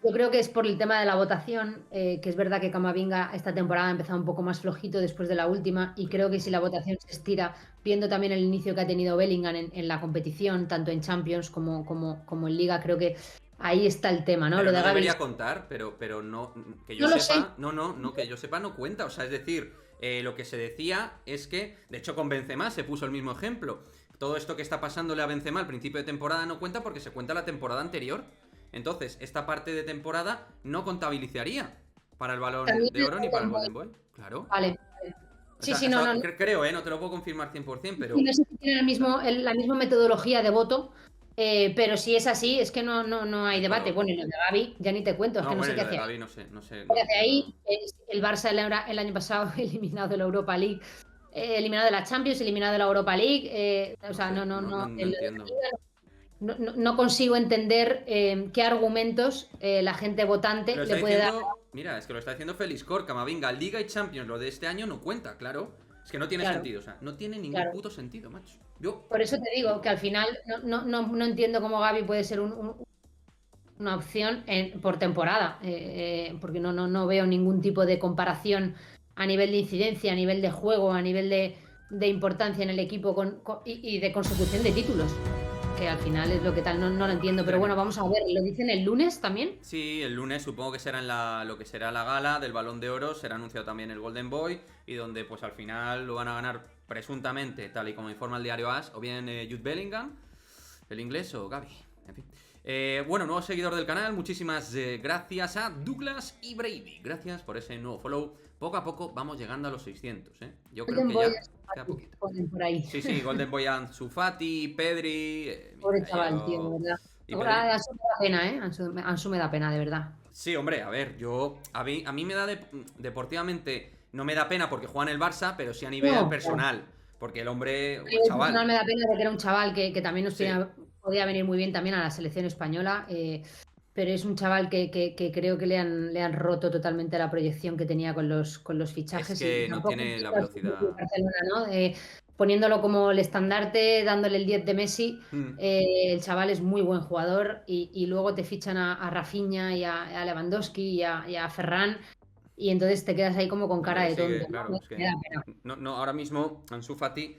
Yo creo que es por el tema de la votación, que es verdad que Camavinga esta temporada ha empezado un poco más flojito después de la última, y creo que si la votación se estira, viendo también el inicio que ha tenido Bellingham en la competición, tanto en Champions como en Liga, creo que ahí está el tema, ¿no? Pero Lo de no Gavi. debería contar, pero no, que yo No lo sepa, sé. no, que yo sepa no cuenta. O sea, es decir, lo que se decía es que, de hecho con Benzema se puso el mismo ejemplo. Todo esto que está pasándole a Benzema al principio de temporada no cuenta porque se cuenta la temporada anterior. Entonces, esta parte de temporada no contabilizaría para el Balón También de Oro ni para el Golden Golden Boy. Claro. Vale. O Sí, sea, sí, no, no. creo, no te lo puedo confirmar 100%, pero... Y no sé si tienen la misma metodología de voto, pero si es así, es que no hay debate. Bueno, y lo de Gavi, ya ni te cuento, es que no sé bueno, qué lo de hace. Gavi no sé. Lo que hace ahí, el Barça el año pasado eliminado de la Europa League, eliminado de la Champions, eliminado de la Europa League, o sea, No entiendo. no consigo entender qué argumentos la gente votante Lo le está puede dar. diciendo, mira, es que lo está diciendo Félix Cor, Camavinga, Liga y Champions, lo de este año no cuenta, claro. Es que no tiene Claro. sentido, o sea, no tiene ningún Claro. puto sentido, macho. Yo, Por eso te digo que al final no entiendo cómo Gavi puede ser una opción por temporada, porque no veo ningún tipo de comparación a nivel de incidencia, a nivel de juego, a nivel de importancia en el equipo y de consecución de títulos, que al final es lo que tal, no lo entiendo, pero bueno, vamos a ver, ¿lo dicen el lunes también? sí, el lunes supongo que será lo que será la gala del Balón de Oro, será anunciado también el Golden Boy, y donde pues al final lo van a ganar presuntamente, tal y como informa el diario AS, o bien Jude Bellingham, el inglés, o Gavi, en fin. Bueno, nuevo seguidor del canal, muchísimas gracias a Douglas y Brady. Gracias por ese nuevo follow. Poco a poco vamos llegando a los 600, ¿eh? Yo creo que ya queda poquito. Por ahí. Sí, Golden Boy Ansu Fati, Pedri... Pobre chaval, tío, de verdad. Ahora Ansu me da pena, ¿eh? Ansu me da pena, de verdad. Sí, hombre, a ver, a mí me da deportivamente, no me da pena porque juega en el Barça, pero sí a nivel personal. Porque el hombre, chaval. Me da pena porque era un chaval que también podía venir muy bien también a la selección española. pero es un chaval que creo que le han roto totalmente la proyección que tenía con los Es fichajes y que no tampoco tiene la es el velocidad. Barcelona, ¿no? Poniéndolo como el estandarte, dándole el 10 de Messi, Mm. el chaval es muy buen jugador y luego te fichan a Rafinha y a Lewandowski y a Ferran y entonces te quedas ahí como con No cara le de tonto, sigue, ¿no? claro. Es Me da que pena. no, ahora mismo Ansu Fati,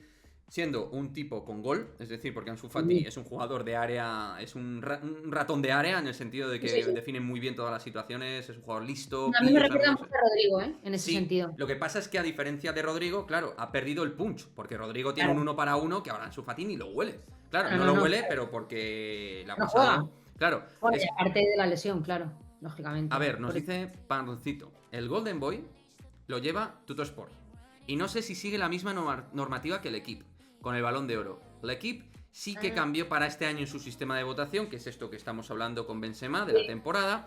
siendo un tipo con gol, es decir, porque Ansu Fati Sí, es un jugador de área, es un ratón de área en el sentido de sí, sí, que sí. define muy bien todas las situaciones, es un jugador listo, A mí me pilla los recuerda ángulos. mucho a Rodrigo, ¿eh? En ese Sí, sentido. lo que pasa es que a diferencia de Rodrigo, claro, ha perdido el punch, porque Rodrigo tiene un Claro. uno para uno que ahora Ansu Fati ni lo huele. Claro, No, no no, lo no, huele, claro. pero porque le ha No juega. pasado. Claro, Bueno, y es. aparte de la lesión, claro, A lógicamente. ver, nos dice Pancito, el Golden Boy lo lleva Tuttosport. Y no sé si sigue la misma normativa que el equipo, con el Balón de Oro. El equipo sí que Ah, cambió para este año en su sistema de votación, que es esto que estamos hablando con Benzema de la sí, temporada,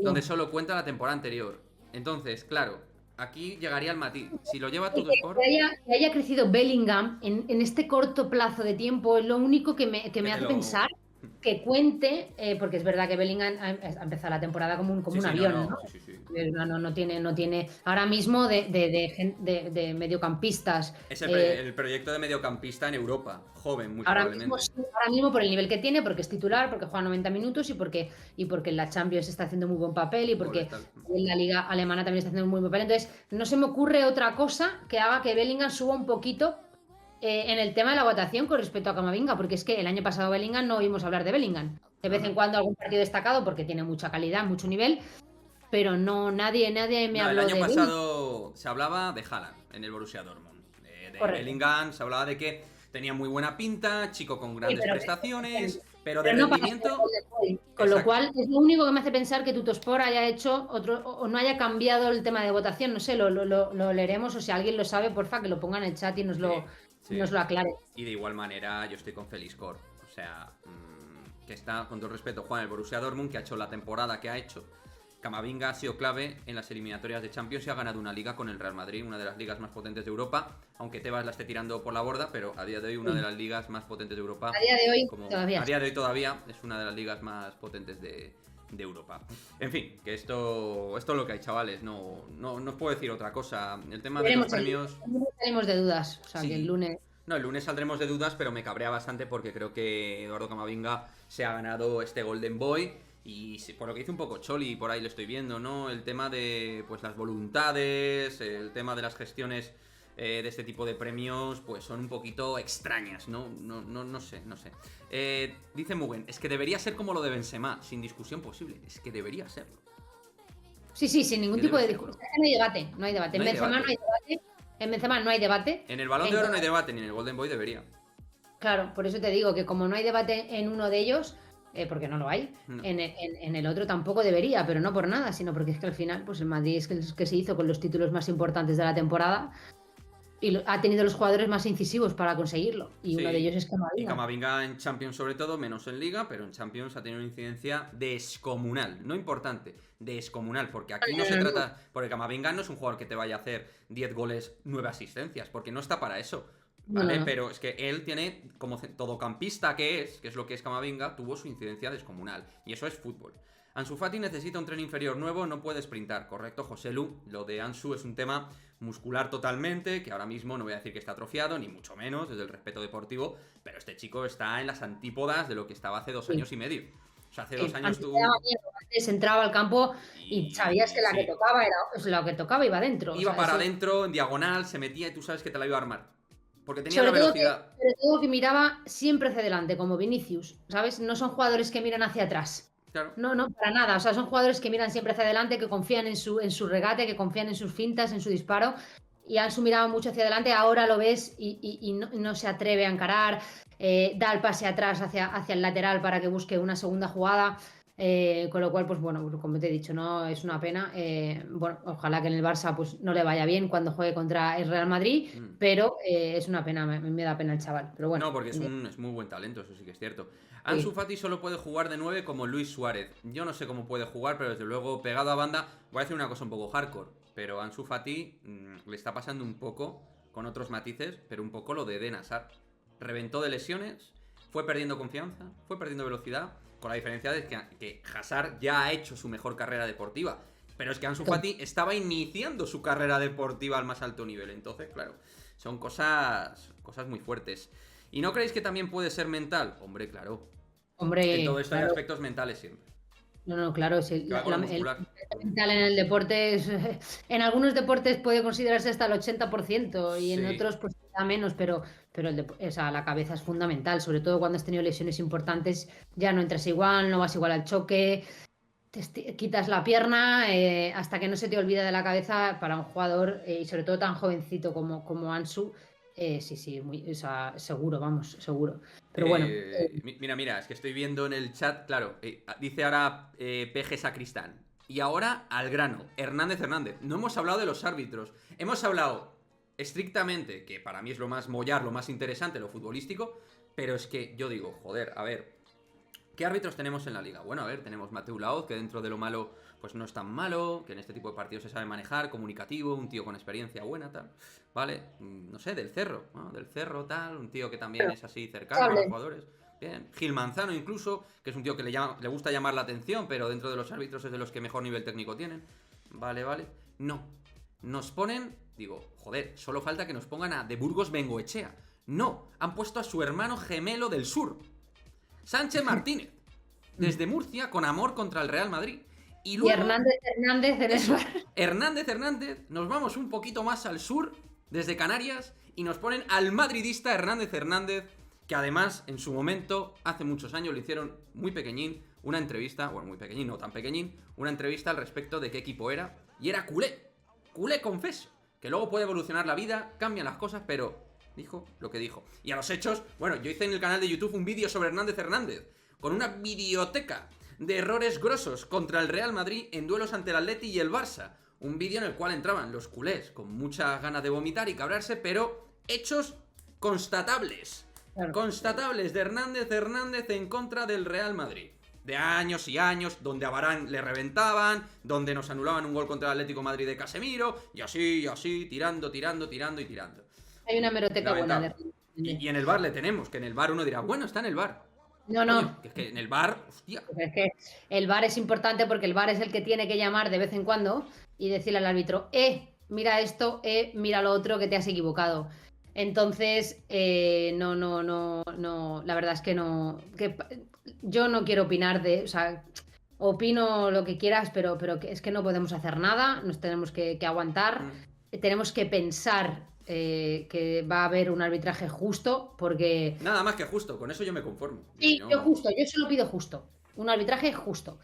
donde solo cuenta la temporada anterior. Entonces, claro, aquí llegaría el matiz. Si lo lleva y que Tuttosport, haya crecido Bellingham en este corto plazo de tiempo es lo único que me que te hace lo. pensar que cuente, porque es verdad que Bellingham ha empezado la temporada como un, como Sí, un sí, no, avión, no, ¿no? sí, sí, sí. No tiene ahora mismo de mediocampistas. Es eh, el proyecto de mediocampista en Europa, joven, muy Ahora mismo, probablemente. sí, ahora mismo por el nivel que tiene, porque es titular, porque juega 90 minutos y porque en la Champions está haciendo muy buen papel y Goles, porque tal. en la Liga Alemana también está haciendo muy buen papel. Entonces, no se me ocurre otra cosa que haga que Bellingham suba un poquito en el tema de la votación con respecto a Camavinga, porque es que el año pasado Bellingham no oímos hablar de Bellingham. De No, vez en no. cuando algún partido destacado porque tiene mucha calidad, mucho nivel, pero no, nadie me No, el habló año de Bellingham. pasado se hablaba de Haaland en el Borussia Dortmund. De Correcto. Bellingham se hablaba de que tenía muy buena pinta, chico con Sí, grandes pero prestaciones, pero de pero no para ser rendimiento. Golden Boy. Con lo Exacto. cual, es lo único que me hace pensar que Tutosport haya hecho otro, o no haya cambiado el tema de votación. No sé, lo leeremos, o si alguien lo sabe, porfa, que lo ponga en el chat y nos Sí, lo, sí. nos lo aclare. Y de igual manera, yo estoy con Félix Cor. O sea, que está, con todo respeto, Juan, el Borussia Dortmund, que ha hecho la temporada que ha hecho. Camavinga ha sido clave en las eliminatorias de Champions y ha ganado una liga con el Real Madrid, una de las ligas más potentes de Europa, aunque Tebas la esté tirando por la borda, pero a día de hoy una de Sí. las ligas más potentes de Europa, A día de hoy, como todavía a sí. día de hoy todavía es una de las ligas más potentes de Europa. En fin, que esto es lo que hay, chavales, no os puedo decir otra cosa. El tema de los Veremos premios, el lunes salimos de dudas, o sea, que el sí. lunes. No, el lunes saldremos de dudas, pero me cabrea bastante porque creo que Eduardo Camavinga se ha ganado este Golden Boy. Y por lo que dice un poco Choli, por ahí lo estoy viendo, ¿no? El tema de pues las voluntades, el tema de las gestiones de este tipo de premios, pues son un poquito extrañas, ¿no? No sé, no sé. Dice Mugen, es que debería ser como lo de Benzema, sin discusión posible. Es que debería serlo. Sí, sí, sin ningún Que tipo debe de serlo. discusión. No hay debate, no hay debate. No En hay Benzema no debate. hay debate. En Benzema no hay debate. En el Balón de En Oro no hay debate, ni en el Golden Boy debería. Claro, por eso te digo que como no hay debate en uno de ellos, porque no lo hay, No. en el otro tampoco debería, pero no por nada, sino porque es que al final, pues el Madrid es que se hizo con los títulos más importantes de la temporada y ha tenido los jugadores más incisivos para conseguirlo. Y uno de ellos Sí, es y Camavinga. Camavinga en Champions sobre todo, menos en Liga, pero en Champions ha tenido una incidencia descomunal, no importante, descomunal, porque aquí no se No, no, no. trata, porque Camavinga no es un jugador que te vaya a hacer 10 goles, 9 asistencias, porque no está para eso, No, no, ¿vale? no. Pero es que él tiene, como todocampista que es lo que es Camavinga, tuvo su incidencia descomunal, y eso es fútbol. Ansu Fati necesita un tren inferior nuevo, no puede sprintar, correcto, José Lu. Lo de Ansu es un tema muscular totalmente, que ahora mismo no voy a decir que está atrofiado, ni mucho menos, desde el respeto deportivo, pero este chico está en las antípodas de lo que estaba hace 2 años Sí, y medio. O sea, hace sí. 2 años Antes te daba tú. miedo, antes entraba al campo y sabías que Y la que sí, tocaba era pues, la que tocaba iba dentro. O iba sea, para eso. adentro, en diagonal, se metía y tú sabes que te la iba a armar. Porque tenía la Sobre todo que, velocidad. sobre todo que miraba siempre hacia adelante, como Vinicius, ¿sabes? No son jugadores que miran hacia atrás. Claro. No, no, para nada. O sea, son jugadores que miran siempre hacia adelante, que confían en su regate, que confían en sus fintas, en su disparo. Y Ansu miraba mucho hacia adelante, ahora lo ves y no se atreve a encarar, da el pase atrás hacia el lateral para que busque una segunda jugada. Con lo cual, pues bueno, como te he dicho, no es una pena. Bueno, ojalá que en el Barça pues no le vaya bien cuando juegue contra el Real Madrid, Mm. pero es una pena, me da pena el chaval. Pero bueno, No, porque es muy buen talento, eso sí que es cierto. Ansu sí. Fati solo puede jugar de 9 como Luis Suárez. Yo no sé cómo puede jugar, pero desde luego pegado a banda. Voy a decir una cosa un poco hardcore, pero Ansu Fati le está pasando un poco, con otros matices, pero un poco lo de Eden Hazard. Reventó de lesiones, fue perdiendo confianza, fue perdiendo velocidad, con la diferencia de que Hazard ya ha hecho su mejor carrera deportiva. Pero es que Ansu Fati estaba iniciando su carrera deportiva al más alto nivel. Entonces, claro, son cosas muy fuertes. ¿Y no creéis que también puede ser mental? Hombre, claro. Hombre, En todo esto hay claro. aspectos mentales siempre. No, claro, sí, Que va con lo muscular. el mental en el deporte en algunos deportes puede considerarse hasta el 80% y en Sí. otros pues quizá menos, pero o sea, la cabeza es fundamental, sobre todo cuando has tenido lesiones importantes, ya no entras igual, no vas igual al choque, quitas la pierna, hasta que no se te olvida de la cabeza para un jugador y sobre todo tan jovencito como Ansu, sí, o sea, seguro, vamos, seguro. Pero bueno. Mira, es que estoy viendo en el chat, claro, dice ahora PG Sacristán. Y ahora al grano, Hernández. No hemos hablado de los árbitros. Hemos hablado estrictamente, que para mí es lo más mollar, lo más interesante, lo futbolístico. Pero es que yo digo, joder, a ver, ¿qué árbitros tenemos en la liga? Bueno, a ver, tenemos Mateu Laoz, que dentro de lo malo, pues no es tan malo, que en este tipo de partidos se sabe manejar, comunicativo, un tío con experiencia buena, tal. Vale, no sé, del Cerro, ¿no? Del Cerro, tal, un tío que también es así cercano a los jugadores. Bien, Gil Manzano incluso, que es un tío que le gusta llamar la atención, pero dentro de los árbitros es de los que mejor nivel técnico tienen. Vale. No. Nos ponen, digo, joder, solo falta que nos pongan a De Burgos Bengoechea. No, han puesto a su hermano gemelo del sur, Sánchez Martínez, desde Murcia, con amor contra el Real Madrid. Y luego Hernández en eso. Hernández, nos vamos un poquito más al sur, desde Canarias, y nos ponen al madridista Hernández, que además, en su momento, hace muchos años, le hicieron muy pequeñín una entrevista, bueno, muy pequeñín, no tan pequeñín, una entrevista al respecto de qué equipo era, y era culé confeso, que luego puede evolucionar la vida, cambian las cosas, pero dijo lo que dijo. Y a los hechos, bueno, yo hice en el canal de YouTube un vídeo sobre Hernández, con una videoteca de errores grosos contra el Real Madrid en duelos ante el Atleti y el Barça. Un vídeo en el cual entraban los culés con muchas ganas de vomitar y cabrarse, pero hechos constatables. Claro. Constatables de Hernández en contra del Real Madrid. De años y años, donde a Varane le reventaban, donde nos anulaban un gol contra el Atlético de Madrid de Casemiro, y así, tirando. Hay una hemeroteca buena. Y en el VAR le tenemos, que en el VAR uno dirá, bueno, está en el VAR. No. Oye, es que en el VAR, hostia. Es que el VAR es importante porque el VAR es el que tiene que llamar de vez en cuando y decirle al árbitro, mira esto, mira lo otro, que te has equivocado. Entonces, no, la verdad es que no, yo no quiero opinar o sea, opino lo que quieras, pero es que no podemos hacer nada, nos tenemos que aguantar, tenemos que pensar que va a haber un arbitraje justo, porque... Nada más que justo, con eso yo me conformo. Sí, yo solo pido justo. Un arbitraje justo.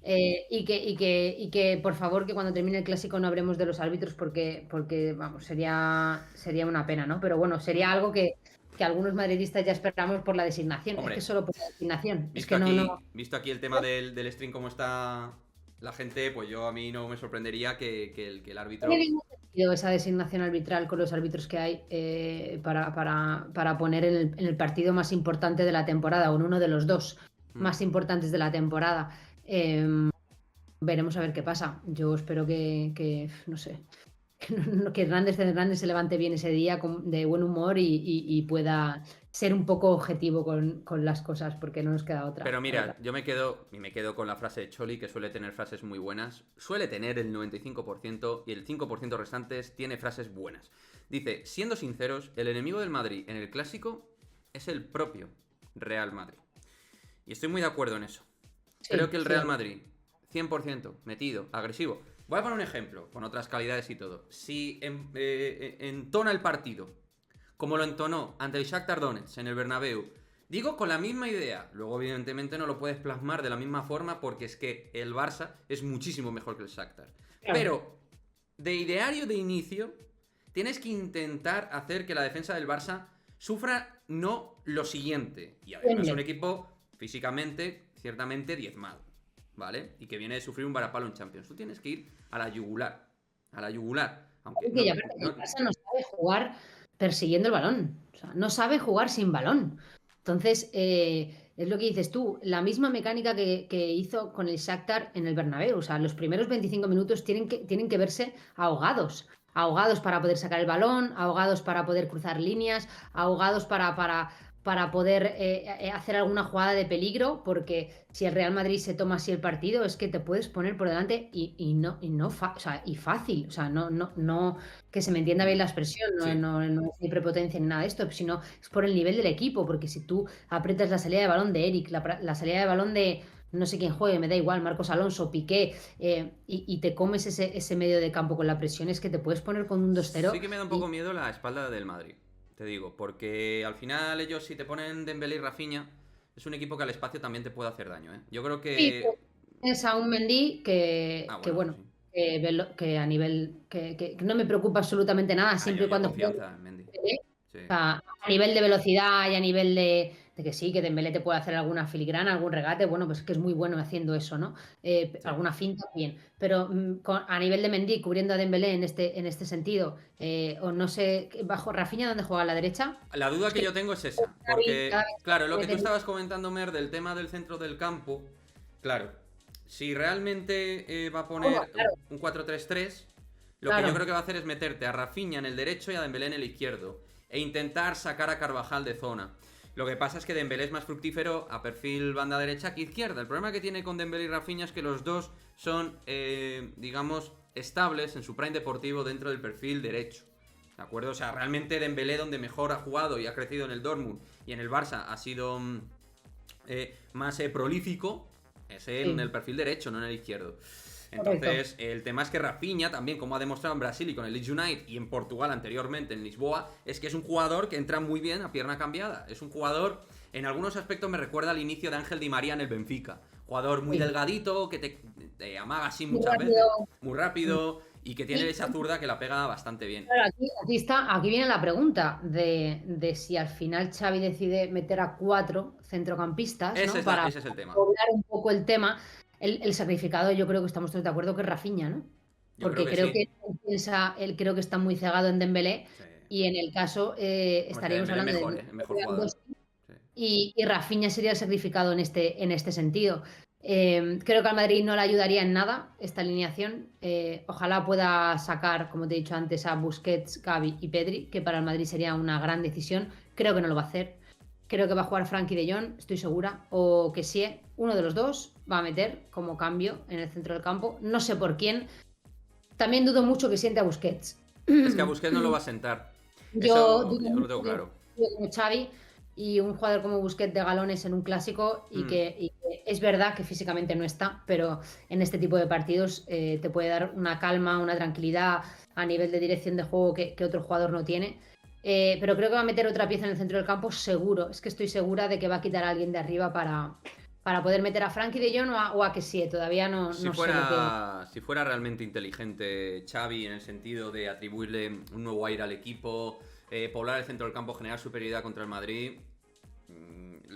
Y que, por favor, que cuando termine el clásico no hablemos de los árbitros porque vamos, sería una pena, ¿no? Pero bueno, sería algo que algunos madridistas ya esperamos por la designación. Hombre, es que solo por la designación. Visto aquí el tema del stream, cómo está la gente, pues a mí no me sorprendería que el árbitro... ¿Tiene ningún sentido esa designación arbitral con los árbitros que hay para poner en el partido más importante de la temporada o en uno de los dos más importantes de la temporada? Veremos a ver qué pasa. Yo espero que no sé, que Hernández se levante bien ese día de buen humor y pueda ser un poco objetivo con las cosas, porque no nos queda otra. Pero mira, yo me quedo con la frase de Choli, que suele tener frases muy buenas. Suele tener el 95% y el 5% restantes tiene frases buenas. Dice, siendo sinceros, el enemigo del Madrid en el clásico es el propio Real Madrid. Y estoy muy de acuerdo en eso. Creo que el Real Madrid, 100%, metido, agresivo. Voy a poner un ejemplo, con otras calidades y todo. Si entona el partido, como lo entonó ante el Shakhtar Donetsk en el Bernabéu, digo con la misma idea, luego evidentemente no lo puedes plasmar de la misma forma porque es que el Barça es muchísimo mejor que el Shakhtar. Claro. Pero, de ideario de inicio, tienes que intentar hacer que la defensa del Barça sufra no lo siguiente. Y además es un equipo físicamente, ciertamente diezmado, ¿vale? Y que viene de sufrir un varapalo en Champions. Tú tienes que ir a la yugular. Aunque el Barça no sabe jugar persiguiendo el balón. O sea, no sabe jugar sin balón. Entonces, es lo que dices tú, la misma mecánica que hizo con el Shakhtar en el Bernabéu. O sea, los primeros 25 minutos tienen que verse ahogados para poder sacar el balón, ahogados para poder cruzar líneas, ahogados para para poder hacer alguna jugada de peligro, porque si el Real Madrid se toma así el partido, es que te puedes poner por delante o sea, y fácil, o sea, no, que se me entienda bien la expresión, Sí. no es ni prepotencia ni nada de esto, sino es por el nivel del equipo, porque si tú aprietas la salida de balón de Eric, la salida de balón de no sé quién juegue, me da igual, Marcos Alonso, Piqué, y te comes ese medio de campo con la presión, es que te puedes poner con un 2-0 Sí que me da un poco miedo la espalda del Madrid, te digo, porque al final ellos si te ponen Dembélé y Rafinha, es un equipo que al espacio también te puede hacer daño, ¿eh? Yo creo Sí, que... es a un Mendy Ah, que bueno, eso bueno, sí. que a nivel que no me preocupa absolutamente nada, Ah, siempre y yo cuando juegue confianza en Mendy. Dembélé. Sí, O sea, a nivel de velocidad y a nivel de que sí, que Dembélé te puede hacer alguna filigrana, algún regate, bueno, pues que es muy bueno haciendo eso, ¿no? sí. Alguna finta, bien. Pero a nivel de Mendy, cubriendo a Dembélé en este sentido, o no sé, bajo Rafinha, ¿dónde juega? ¿A la derecha? La duda Es que que yo tengo es esa, Cada porque, claro, lo que vez tú es estabas comentando, Mer, del tema del centro del campo, claro, si realmente va a todo, poner claro, un 4-3-3, lo que yo claro. creo que va a hacer es meterte a Rafinha en el derecho y a Dembélé en el izquierdo, e intentar sacar a Carvajal de zona. Lo que pasa es que Dembélé es más fructífero a perfil banda derecha que izquierda. El problema que tiene con Dembélé y Rafinha es que los dos son, digamos, estables en su prime deportivo dentro del perfil derecho. ¿De acuerdo? O sea, realmente Dembélé donde mejor ha jugado y ha crecido en el Dortmund y en el Barça ha sido más prolífico es en Sí, el perfil derecho, no en el izquierdo. correcto. Entonces, el tema es que Rafinha también, como ha demostrado en Brasil y con el Leeds United y en Portugal anteriormente en Lisboa, es que es un jugador que entra muy bien a pierna cambiada. Es un jugador, en algunos aspectos me recuerda al inicio de Ángel Di María en el Benfica. Jugador muy Sí, delgadito, que te amaga así muy muchas rápido. veces, muy rápido y que tiene Y esa zurda que la pega bastante bien. claro, aquí viene la pregunta de si al final Xavi decide meter a 4 centrocampistas, ¿no? Para Ese es el tema. poblar un poco el tema. El sacrificado, yo creo que estamos todos de acuerdo que es Rafinha, ¿no? Yo creo Porque que creo que sí. él creo que está muy cegado en Dembélé Sí. y en el caso Hombre, es que estaríamos Dembélé es hablando de mejor, ¿eh? El mejor jugador. Lewandowski Sí. y Rafinha sería el sacrificado en este sentido. Creo que al Madrid no le ayudaría en nada esta alineación. Ojalá pueda sacar, como te he dicho antes, a Busquets, Gavi y Pedri, que para el Madrid sería una gran decisión. Creo que no lo va a hacer. Creo que va a jugar Frankie de Jong, estoy segura. O que sí, uno de los dos va a meter como cambio en el centro del campo. No sé por quién. También dudo mucho que siente a Busquets. Es que a Busquets no lo va a sentar. Yo Eso dudo yo lo mucho tengo que claro. como Xavi y un jugador como Busquets de galones en un clásico Mm. y que es verdad que físicamente no está, pero en este tipo de partidos te puede dar una calma, una tranquilidad a nivel de dirección de juego que otro jugador no tiene. Pero creo que va a meter otra pieza en el centro del campo, seguro. Es que estoy segura de que va a quitar a alguien de arriba para poder meter a Frankie de Jong o a que sí. Todavía no sé lo que. Si fuera realmente inteligente Xavi en el sentido de atribuirle un nuevo aire al equipo, poblar el centro del campo, generar superioridad contra el Madrid,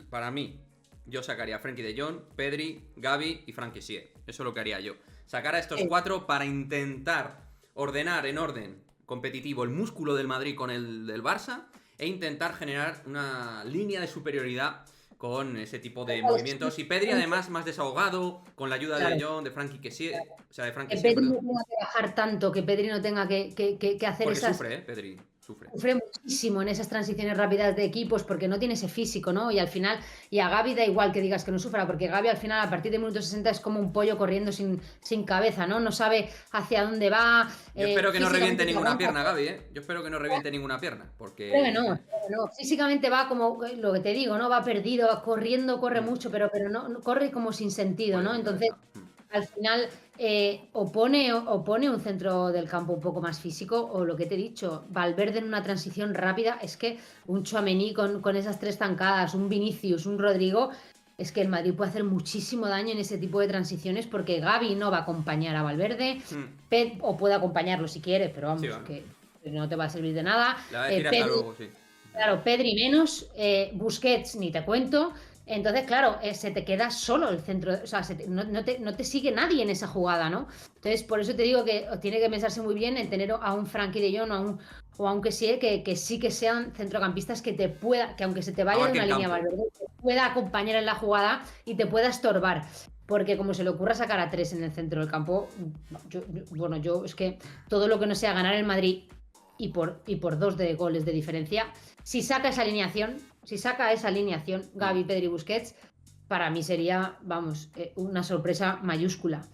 para mí, yo sacaría a Frenkie de Jong, Pedri, Gavi y Frankie Sie. Eso es lo que haría yo. Sacar a estos cuatro para intentar ordenar en orden competitivo el músculo del Madrid con el del Barça e intentar generar una línea de superioridad con ese tipo de movimientos. Y Pedri, además, más desahogado, con la ayuda de Claro, John, de Frankie Kessie, o sea, de Frankie que Sie, Pedri no perdón. tenga que bajar tanto, que Pedri no tenga que hacer Porque esas. sufre, Pedri, sufre. Sufre muchísimo en esas transiciones rápidas de equipos porque no tiene ese físico, ¿no? Y al final, y a Gavi da igual que digas que no sufra, porque Gavi al final, a partir de minuto 60 es como un pollo corriendo sin cabeza, ¿no? No sabe hacia dónde va, Yo espero que no reviente físicamente se ninguna aguanta. pierna, Gavi, ¿eh? Yo espero que no reviente ninguna pierna, Espero porque... que no. Físicamente va como lo que te digo, ¿no? Va perdido, va corriendo, corre Mm, mucho, pero no corre como sin sentido, corre ¿no? sin Entonces, cabeza. al final, opone un centro del campo un poco más físico, o lo que te he dicho, Valverde en una transición rápida, es que un Tchouaméni con esas tres zancadas, un Vinicius, un Rodrigo, es que el Madrid puede hacer muchísimo daño en ese tipo de transiciones porque Gavi no va a acompañar a Valverde, o puede acompañarlo si quiere, pero Sí, vamos, va. que no te va a servir de nada. Le va a decir hasta Pedri, luego, sí. claro, Pedri menos, Busquets ni te cuento. Entonces, claro, se te queda solo el centro, o sea, no te sigue nadie en esa jugada, ¿no? Entonces, por eso te digo que tiene que pensarse muy bien en tener a un Frankie de Jong o a un que sí que sean centrocampistas que aunque se te vaya de Abarque una en línea campo. Valverde, te pueda acompañar en la jugada y te pueda estorbar. Porque como se le ocurra sacar a 3 en el centro del campo, yo es que todo lo que no sea ganar el Madrid y por 2 de goles de diferencia, si saca esa alineación, Si saca esa alineación, Gavi, Pedri, Busquets, para mí sería, vamos, una sorpresa mayúscula.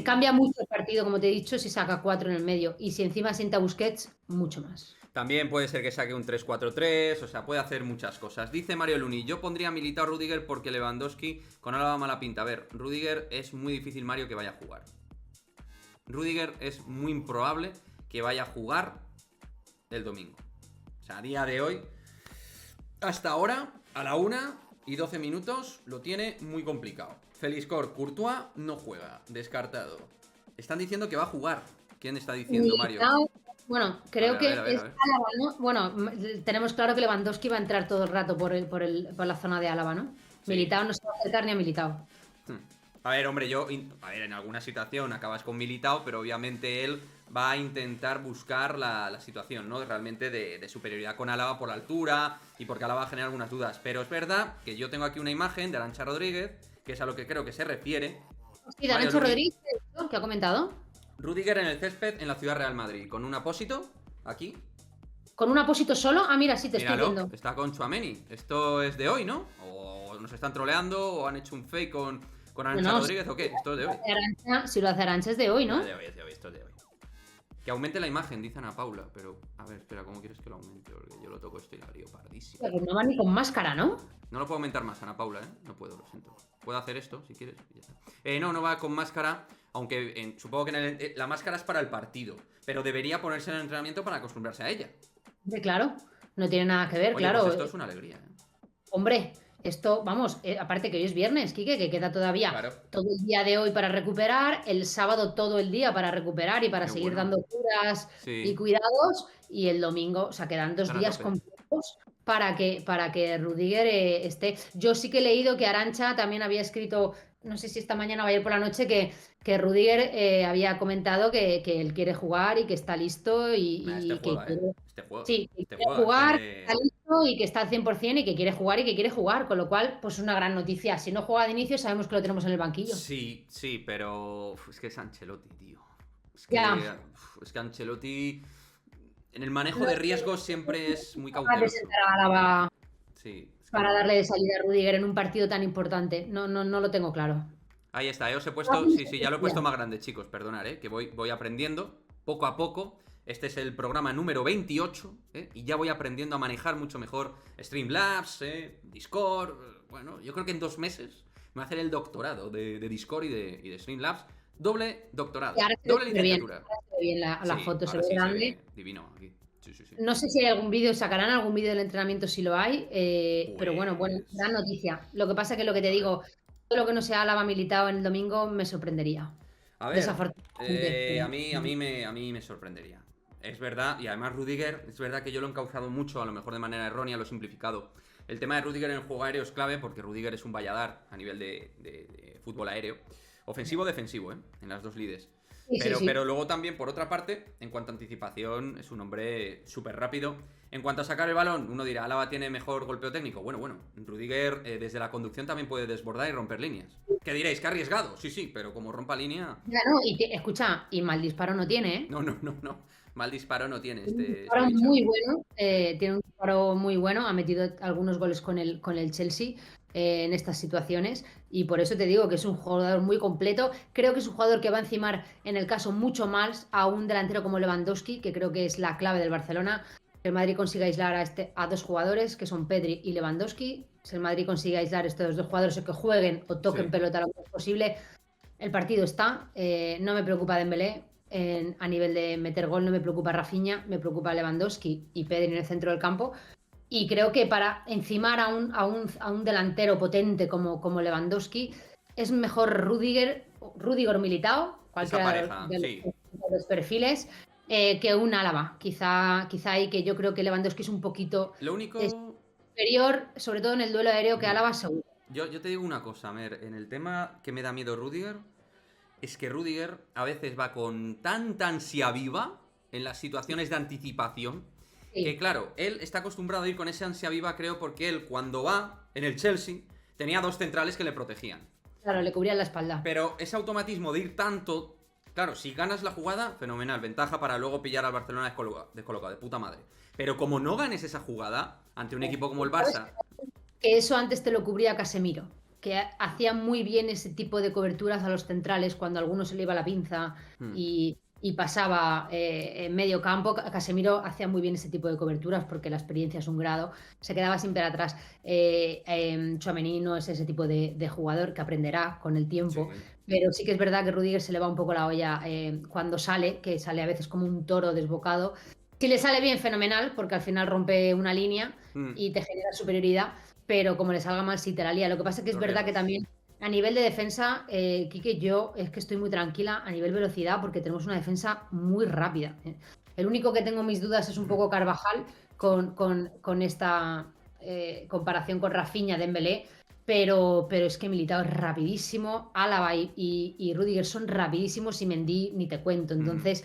Cambia mucho el partido, como te he dicho, si saca 4 en el medio. Y si encima sienta Busquets, mucho más. También puede ser que saque un 3-4-3, o sea, puede hacer muchas cosas. Dice Mario Luni, yo pondría a Militao Rudiger porque Lewandowski con Álava mala pinta. A ver, Rudiger es muy difícil, Mario, que vaya a jugar. Rudiger es muy improbable que vaya a jugar el domingo. O sea, a día de hoy, hasta ahora, a la 1:12, lo tiene muy complicado. Feliscor, Courtois no juega, descartado. Están diciendo que va a jugar. ¿Quién está diciendo, Mario? Bueno, creo que a ver. es Álava, ¿no? Bueno, tenemos claro que Lewandowski va a entrar todo el rato por la zona de Álava, ¿no? Sí. Militao no se va a acercar ni a Militao. A ver, hombre, en alguna situación acabas con Militao, pero obviamente él va a intentar buscar la situación, ¿no? Realmente de superioridad con Álava por la altura y porque Álava genera algunas dudas. Pero es verdad que yo tengo aquí una imagen de Arantxa Rodríguez, que es a lo que creo que se refiere. Sí, de Arantxa Rodríguez, ¿qué ha comentado? Rudiger en el césped en la Ciudad Real Madrid, con un apósito, aquí. ¿Con un apósito solo? Ah, mira, sí, te Míralo, estoy viendo. está con Tchouaméni. Esto es de hoy, ¿no? O nos están troleando, o han hecho un fake con Arantxa Rodríguez, ¿o qué? Esto es de hoy. Si lo hace Arantxa es de hoy, ¿no? Es de hoy, esto es de hoy. Que aumente la imagen, dice Ana Paula, pero a ver, espera, ¿cómo quieres que lo aumente? Porque yo lo toco esto y la lío pardísimo. Pero no va ni con máscara, ¿no? No lo puedo aumentar más, Ana Paula, ¿eh? No puedo, lo siento. Puedo hacer esto, si quieres, y ya está. No va con máscara, aunque supongo que la máscara es para el partido, pero debería ponerse en el entrenamiento para acostumbrarse a ella. Claro, no tiene nada que ver, Oye, claro. Pues esto es una alegría, ¿eh? Hombre, esto, vamos, aparte que hoy es viernes, Quique, que queda todavía todo el día de hoy para recuperar, el sábado todo el día para recuperar y para seguir dando curas y cuidados, y el domingo, o sea, quedan 2 días completos para que Rudiger esté. Yo sí que he leído que Arantxa también había escrito, no sé si esta mañana o ayer por la noche, que Rudiger había comentado que él quiere jugar y que está listo y que quiere jugar, está listo y que está al 100% y que quiere jugar, con lo cual, pues es una gran noticia. Si no juega de inicio, sabemos que lo tenemos en el banquillo. Sí, pero es que es Ancelotti, tío. Es que Ancelotti en el manejo de riesgos siempre es muy cauteloso. Para darle de salida a Rudiger en un partido tan importante. No lo tengo claro. Ahí está, os he puesto. Sí, ya lo he puesto más grande, chicos, perdonad, que voy aprendiendo poco a poco. Este es el programa número 28, y ya voy aprendiendo a manejar mucho mejor Streamlabs, Discord. Bueno, yo creo que en 2 meses me voy a hacer el doctorado de Discord y de Streamlabs. Doble doctorado, doble licenciatura. Bien la foto, se ve grande. Se ve divino aquí. Sí. No sé si hay algún vídeo, sacarán algún vídeo del entrenamiento si lo hay, pero bueno, gran noticia. Lo que pasa es que lo que te digo, todo lo que no sea Álava Militao en el domingo me sorprendería. A ver, a mí me sorprendería. Es verdad, y además Rudiger, es verdad que yo lo he encauzado mucho, a lo mejor de manera errónea, lo he simplificado. El tema de Rudiger en el juego aéreo es clave porque Rudiger es un valladar a nivel de fútbol aéreo. Ofensivo-defensivo, en las dos lides. Pero luego también, por otra parte, en cuanto a anticipación, es un hombre súper rápido. En cuanto a sacar el balón, uno dirá, Álava tiene mejor golpeo técnico. Bueno, Rudiger desde la conducción también puede desbordar y romper líneas. ¿Qué diréis? ¿Qué arriesgado? Sí, pero como rompa línea... Ya, no, escucha, y mal disparo no tiene, ¿eh? No. Mal disparo no tiene. Un disparo muy bueno, tiene un disparo muy bueno, ha metido algunos goles con el Chelsea en estas situaciones, y por eso te digo que es un jugador muy completo. Creo que es un jugador que va a encimar, en el caso, mucho más a un delantero como Lewandowski, que creo que es la clave del Barcelona. Que el Madrid consiga aislar a 2 jugadores, que son Pedri y Lewandowski. Si el Madrid consigue aislar estos 2 jugadores o que jueguen o toquen pelota lo más posible, el partido está. No me preocupa Dembélé a nivel de meter gol, no me preocupa Rafinha, me preocupa Lewandowski y Pedri en el centro del campo. Y creo que para encimar a un delantero potente como Lewandowski, es mejor Rudiger Militao, cualquiera de los perfiles, que un Álava. Quizá ahí, que yo creo que Lewandowski es un poquito superior, sobre todo en el duelo aéreo, que Álava seguro. Yo te digo una cosa, Mer, en el tema que me da miedo Rudiger, es que Rudiger a veces va con tanta ansia viva en las situaciones de anticipación, que claro, él está acostumbrado a ir con esa ansia viva, creo, porque él cuando va en el Chelsea tenía 2 centrales que le protegían. Claro, le cubrían la espalda. Pero ese automatismo de ir tanto Claro, si ganas la jugada, fenomenal, ventaja para luego pillar al Barcelona descolocado, de puta madre. Pero como no ganes esa jugada ante un equipo como el Barça... Que eso antes te lo cubría Casemiro, que hacía muy bien ese tipo de coberturas a los centrales cuando a alguno se le iba la pinza y pasaba en medio campo. Casemiro hacía muy bien ese tipo de coberturas porque la experiencia es un grado, se quedaba siempre atrás. Tchouaméni no es ese tipo de jugador que aprenderá con el tiempo, Sí. pero sí que es verdad que Rudiger se le va un poco la olla cuando sale, que sale a veces como un toro desbocado. Si le sale bien, fenomenal, porque al final rompe una línea y te genera superioridad, pero como le salga mal, sí te la lía. Lo que pasa es que es verdad que también a nivel de defensa, Quique, yo es que estoy muy tranquila a nivel velocidad porque tenemos una defensa muy rápida. El único que tengo mis dudas es un poco Carvajal con esta comparación con Rafinha, Dembélé, pero es que Militao es rapidísimo, Álava y Rudiger son rapidísimos y Mendy ni te cuento. Entonces,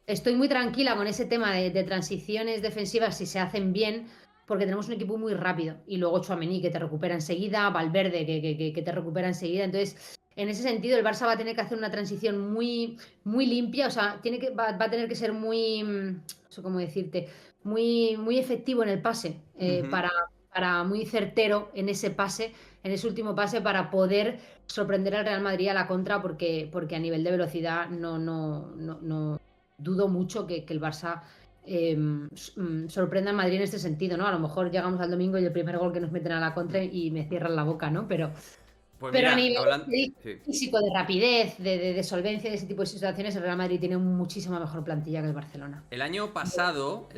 estoy muy tranquila con ese tema de transiciones defensivas si se hacen bien, porque tenemos un equipo muy rápido. Y luego Tchouaméni, que te recupera enseguida, Valverde, que te recupera enseguida. Entonces, en ese sentido, el Barça va a tener que hacer una transición muy, muy limpia. O sea, va a tener que ser muy, no sé cómo decirte, muy, muy efectivo en el pase, para muy certero en ese pase, en ese último pase, para poder sorprender al Real Madrid a la contra, porque a nivel de velocidad no dudo mucho que el Barça sorprenda a Madrid en este sentido, ¿no? A lo mejor llegamos al domingo y el primer gol que nos meten a la contra y me cierran la boca, ¿no? Pero Pues a mira, nivel hablando... Sí. físico, de rapidez, de solvencia, de ese tipo de situaciones, el Real Madrid tiene muchísima mejor plantilla que el Barcelona. El año pasado,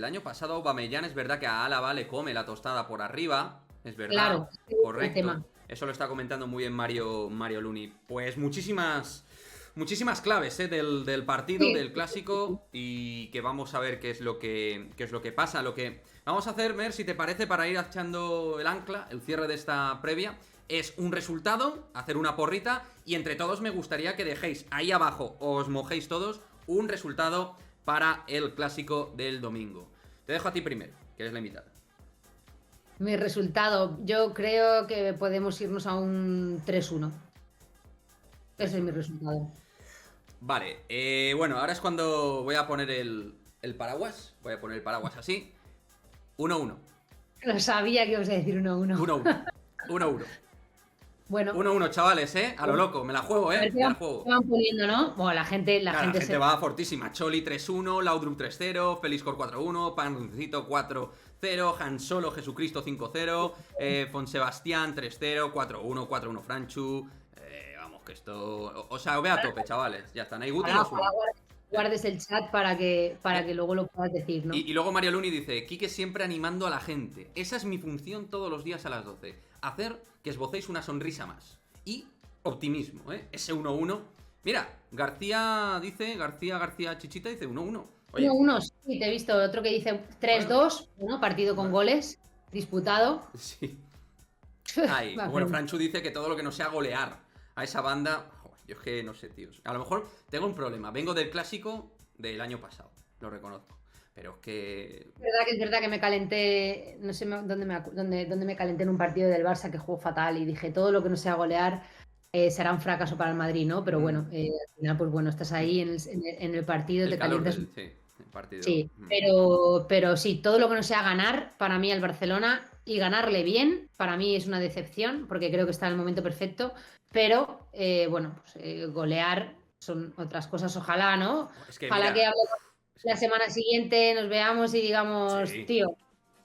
Aubameyang es verdad que a Álava le come la tostada por arriba, es verdad, Claro, el correcto. tema. Eso lo está comentando muy bien Mario Luni. Pues muchísimas claves del partido, Sí. del clásico, y que vamos a ver qué es lo que pasa. Lo que vamos a hacer, Mer, si te parece, para ir echando el ancla, el cierre de esta previa, es un resultado, hacer una porrita, y entre todos me gustaría que dejéis ahí abajo, os mojéis todos, un resultado para el clásico del domingo. Te dejo a ti primero, que eres la invitada. Mi resultado, yo creo que podemos irnos a un 3-1. Ese es mi resultado. Vale, bueno, ahora es cuando voy a poner el paraguas. Voy a poner el paraguas así. 1-1. Lo sabía que ibas a decir 1-1. 1-1. 1-1. Bueno, 1-1, chavales, a lo loco. Me la juego, a ver me la juego. qué van poniendo, ¿no? Bueno, la gente La gente va fortísima. Choli 3-1, Laudrup 3-0, Feliscor 4-1, Pancito 4-0, Han Solo Jesucristo 5-0, Fonsebastián 3-0, 4-1, 4-1 Franchu. Vamos, que esto... O sea, ve a tope, chavales. Ya están ahí. Guti los uno. Guardes el chat para que luego lo puedas decir, ¿no? Y luego Mario Luni dice: Quique siempre animando a la gente. Esa es mi función todos los días a las 12. Hacer que esbocéis una sonrisa más. Y optimismo, Ese 1-1. Mira, García Chichita dice 1-1. Oye, 1-1, sí, te he visto otro que dice 3-2, ¿no? Partido con goles, disputado. Sí. Ay, bueno, Franchu dice que todo lo que no sea golear a esa banda... Yo es que no sé, tíos. A lo mejor tengo un problema. Vengo del clásico del año pasado, lo reconozco. Pero es que... Es verdad que me calenté, no sé dónde me calenté en un partido del Barça que jugó fatal y dije, todo lo que no sea golear será un fracaso para el Madrid, ¿no? Pero bueno, al final, pues bueno, estás ahí en el partido, el te calor calientas. el partido. Sí, pero sí, todo lo que no sea ganar, para mí el Barcelona, y ganarle bien, para mí es una decepción, porque creo que está en el momento perfecto, pero bueno, pues, golear son otras cosas, ojalá, ¿no? Es que Ojalá mira, que hablemos la semana siguiente, nos veamos y digamos, sí. tío,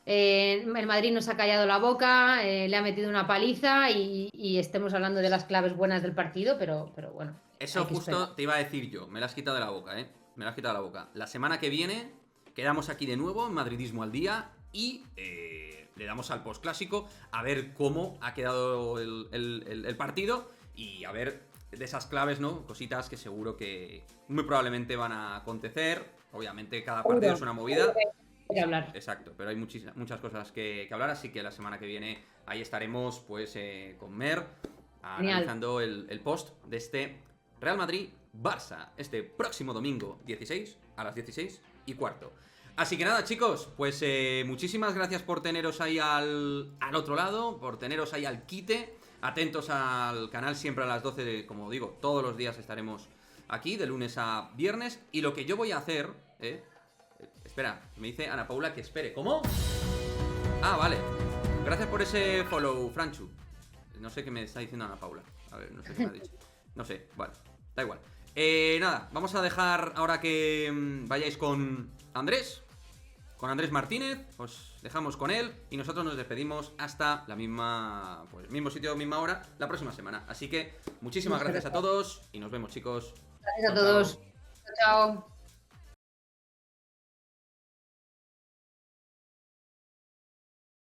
el Madrid nos ha callado la boca, le ha metido una paliza y estemos hablando de las claves buenas del partido, pero bueno. Eso justo te iba a decir yo, me la has quitado de la boca, Me la has quitado de la boca. La semana que viene quedamos aquí de nuevo en Madridismo al Día y le damos al postclásico a ver cómo ha quedado el partido y a ver de esas claves, ¿no? Cositas que seguro que muy probablemente van a acontecer. Obviamente cada partido es una movida. Hay que hablar. Exacto, pero hay muchas cosas que hablar, así que la semana que viene ahí estaremos pues con Mer analizando el post de este Real Madrid-Barça este próximo domingo 16 a las 16:15. Así que nada, chicos, pues muchísimas gracias por teneros ahí al otro lado, por teneros ahí al quite, atentos al canal siempre a las 12, como digo, todos los días estaremos aquí de lunes a viernes. Y lo que yo voy a hacer, espera, me dice Ana Paula que espere. ¿Cómo? Ah, vale. Gracias por ese follow, Franchu. No sé qué me está diciendo Ana Paula. A ver, no sé qué me ha dicho. No sé, vale, da igual. Nada, vamos a dejar ahora que vayáis con Andrés Martínez, os dejamos con él y nosotros nos despedimos hasta la misma, pues mismo sitio, misma hora, la próxima semana. Así que muchísimas gracias a todos y nos vemos, chicos. Gracias a todos. Chao.